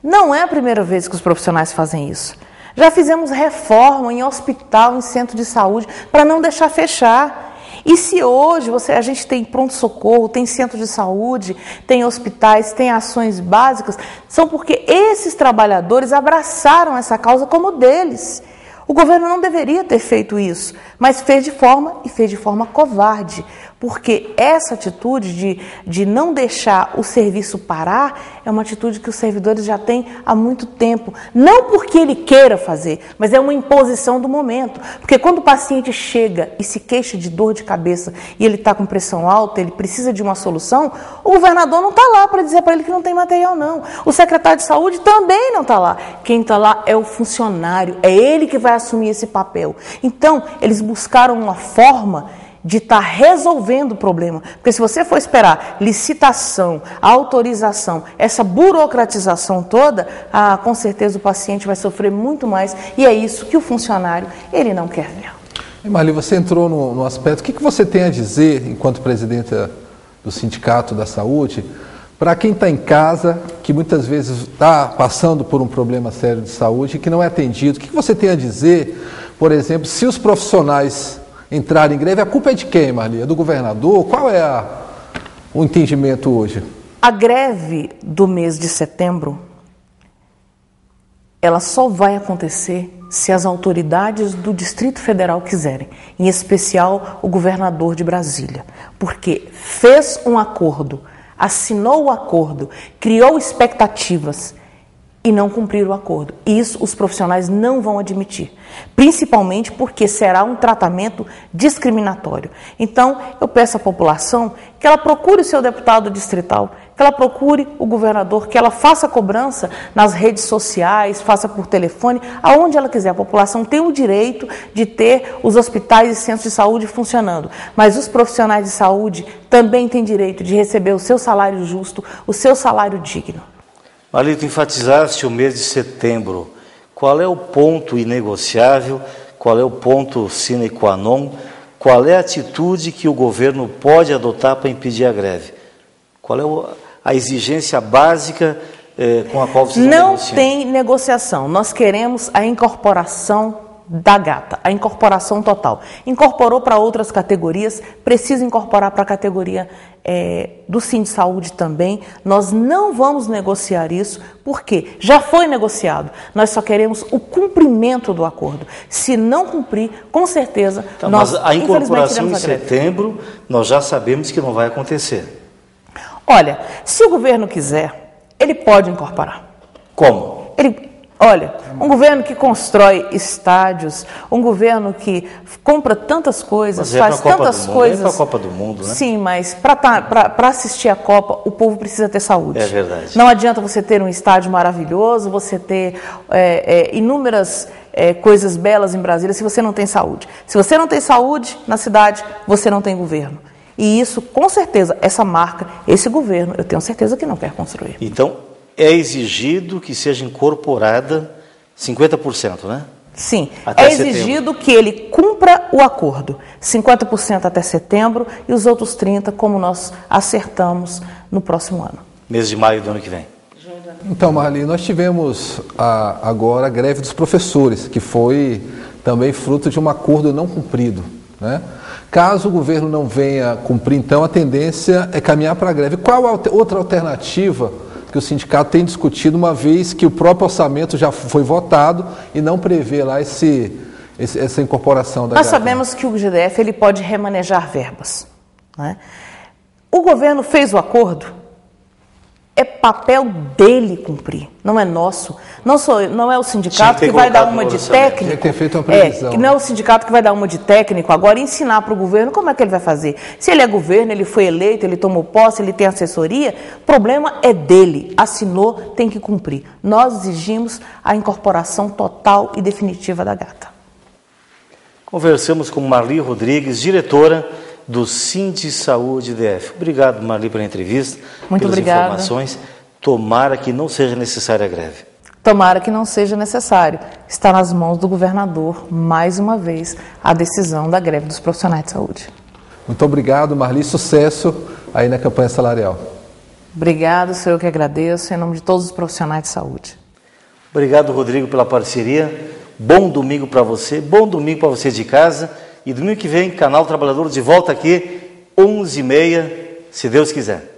Não é a primeira vez que os profissionais fazem isso. Já fizemos reforma em hospital, em centro de saúde, para não deixar fechar. E se hoje a gente tem pronto-socorro, tem centro de saúde, tem hospitais, tem ações básicas, são porque esses trabalhadores abraçaram essa causa como deles. O governo não deveria ter feito isso, mas fez de forma covarde, porque essa atitude de não deixar o serviço parar é uma atitude que os servidores já têm há muito tempo. Não porque ele queira fazer, mas é uma imposição do momento. Porque quando o paciente chega e se queixa de dor de cabeça e ele está com pressão alta, ele precisa de uma solução, o governador não está lá para dizer para ele que não tem material, não. O secretário de saúde também não está lá. Quem está lá é o funcionário, é ele que vai assumir esse papel. Então, eles buscaram uma forma de estar resolvendo o problema. Porque se você for esperar licitação, autorização, essa burocratização toda, com certeza o paciente vai sofrer muito mais. E é isso que o funcionário, ele não quer ver. E Marli, você entrou no aspecto, o que você tem a dizer, enquanto presidenta do Sindicato da Saúde, para quem está em casa, que muitas vezes está passando por um problema sério de saúde e que não é atendido? O que você tem a dizer, por exemplo, se os profissionais entrarem em greve, a culpa é de quem, Marli? É do governador? Qual é o entendimento hoje? A greve do mês de setembro, ela só vai acontecer se as autoridades do Distrito Federal quiserem, em especial o governador de Brasília, porque fez um acordo, assinou o acordo, criou expectativas e não cumprir o acordo. Isso os profissionais não vão admitir, principalmente porque será um tratamento discriminatório. Então, eu peço à população que ela procure o seu deputado distrital, que ela procure o governador, que ela faça cobrança nas redes sociais, faça por telefone, aonde ela quiser. A população tem o direito de ter os hospitais e centros de saúde funcionando, mas os profissionais de saúde também têm direito de receber o seu salário justo, o seu salário digno. Marli, tu enfatizaste o mês de setembro. Qual é o ponto inegociável, qual é o ponto sine qua non, qual é a atitude que o governo pode adotar para impedir a greve? Qual é a exigência básica com a qual vocês não tem negociação. Nós queremos a incorporação da Gata, a incorporação total. Incorporou para outras categorias, precisa incorporar para a categoria do Sindsaúde também. Nós não vamos negociar isso, porque já foi negociado. Nós só queremos o cumprimento do acordo. Se não cumprir, com certeza, então, nós, mas a incorporação em setembro, nós já sabemos que não vai acontecer. Olha, se o governo quiser, ele pode incorporar. Como? Olha, um governo que constrói estádios, um governo que compra tantas coisas, faz tantas coisas. É para a Copa do Mundo, né? Sim, mas para assistir a Copa, o povo precisa ter saúde. É verdade. Não adianta você ter um estádio maravilhoso, você ter inúmeras coisas belas em Brasília, se você não tem saúde. Se você não tem saúde na cidade, você não tem governo. E isso, com certeza, essa marca, esse governo, eu tenho certeza que não quer construir. Então, é exigido que seja incorporada 50%, né? Sim, até exigido que ele cumpra o acordo. 50% até setembro e os outros 30%, como nós acertamos no próximo ano. Mês de maio do ano que vem. Então, Marli, nós tivemos agora a greve dos professores, que foi também fruto de um acordo não cumprido, né? Caso o governo não venha cumprir, então, a tendência é caminhar para a greve. Qual a outra alternativa que o sindicato tem discutido, uma vez que o próprio orçamento já foi votado e não prevê lá essa incorporação da Nós sabemos que o GDF ele pode remanejar verbas, né? O governo fez o acordo, é papel dele cumprir, não é nosso. Não é o sindicato que vai dar uma de técnico. Tinha que ter feito uma previsão. Não é o sindicato que vai dar uma de técnico agora e ensinar para o governo como é que ele vai fazer. Se ele é governo, ele foi eleito, ele tomou posse, ele tem assessoria, o problema é dele. Assinou, tem que cumprir. Nós exigimos a incorporação total e definitiva da Gata. Conversamos com Marli Rodrigues, diretora do Sindi Saúde DF. Obrigado, Marli, pela entrevista, pelas informações. Tomara que não seja necessária a greve. Tomara que não seja necessário. Está nas mãos do governador, mais uma vez, a decisão da greve dos profissionais de saúde. Muito obrigado, Marli. Sucesso aí na campanha salarial. Obrigado, sou eu que agradeço, em nome de todos os profissionais de saúde. Obrigado, Rodrigo, pela parceria. Bom domingo para você de casa. E domingo que vem, Canal Trabalhador de volta aqui, 11h30, se Deus quiser.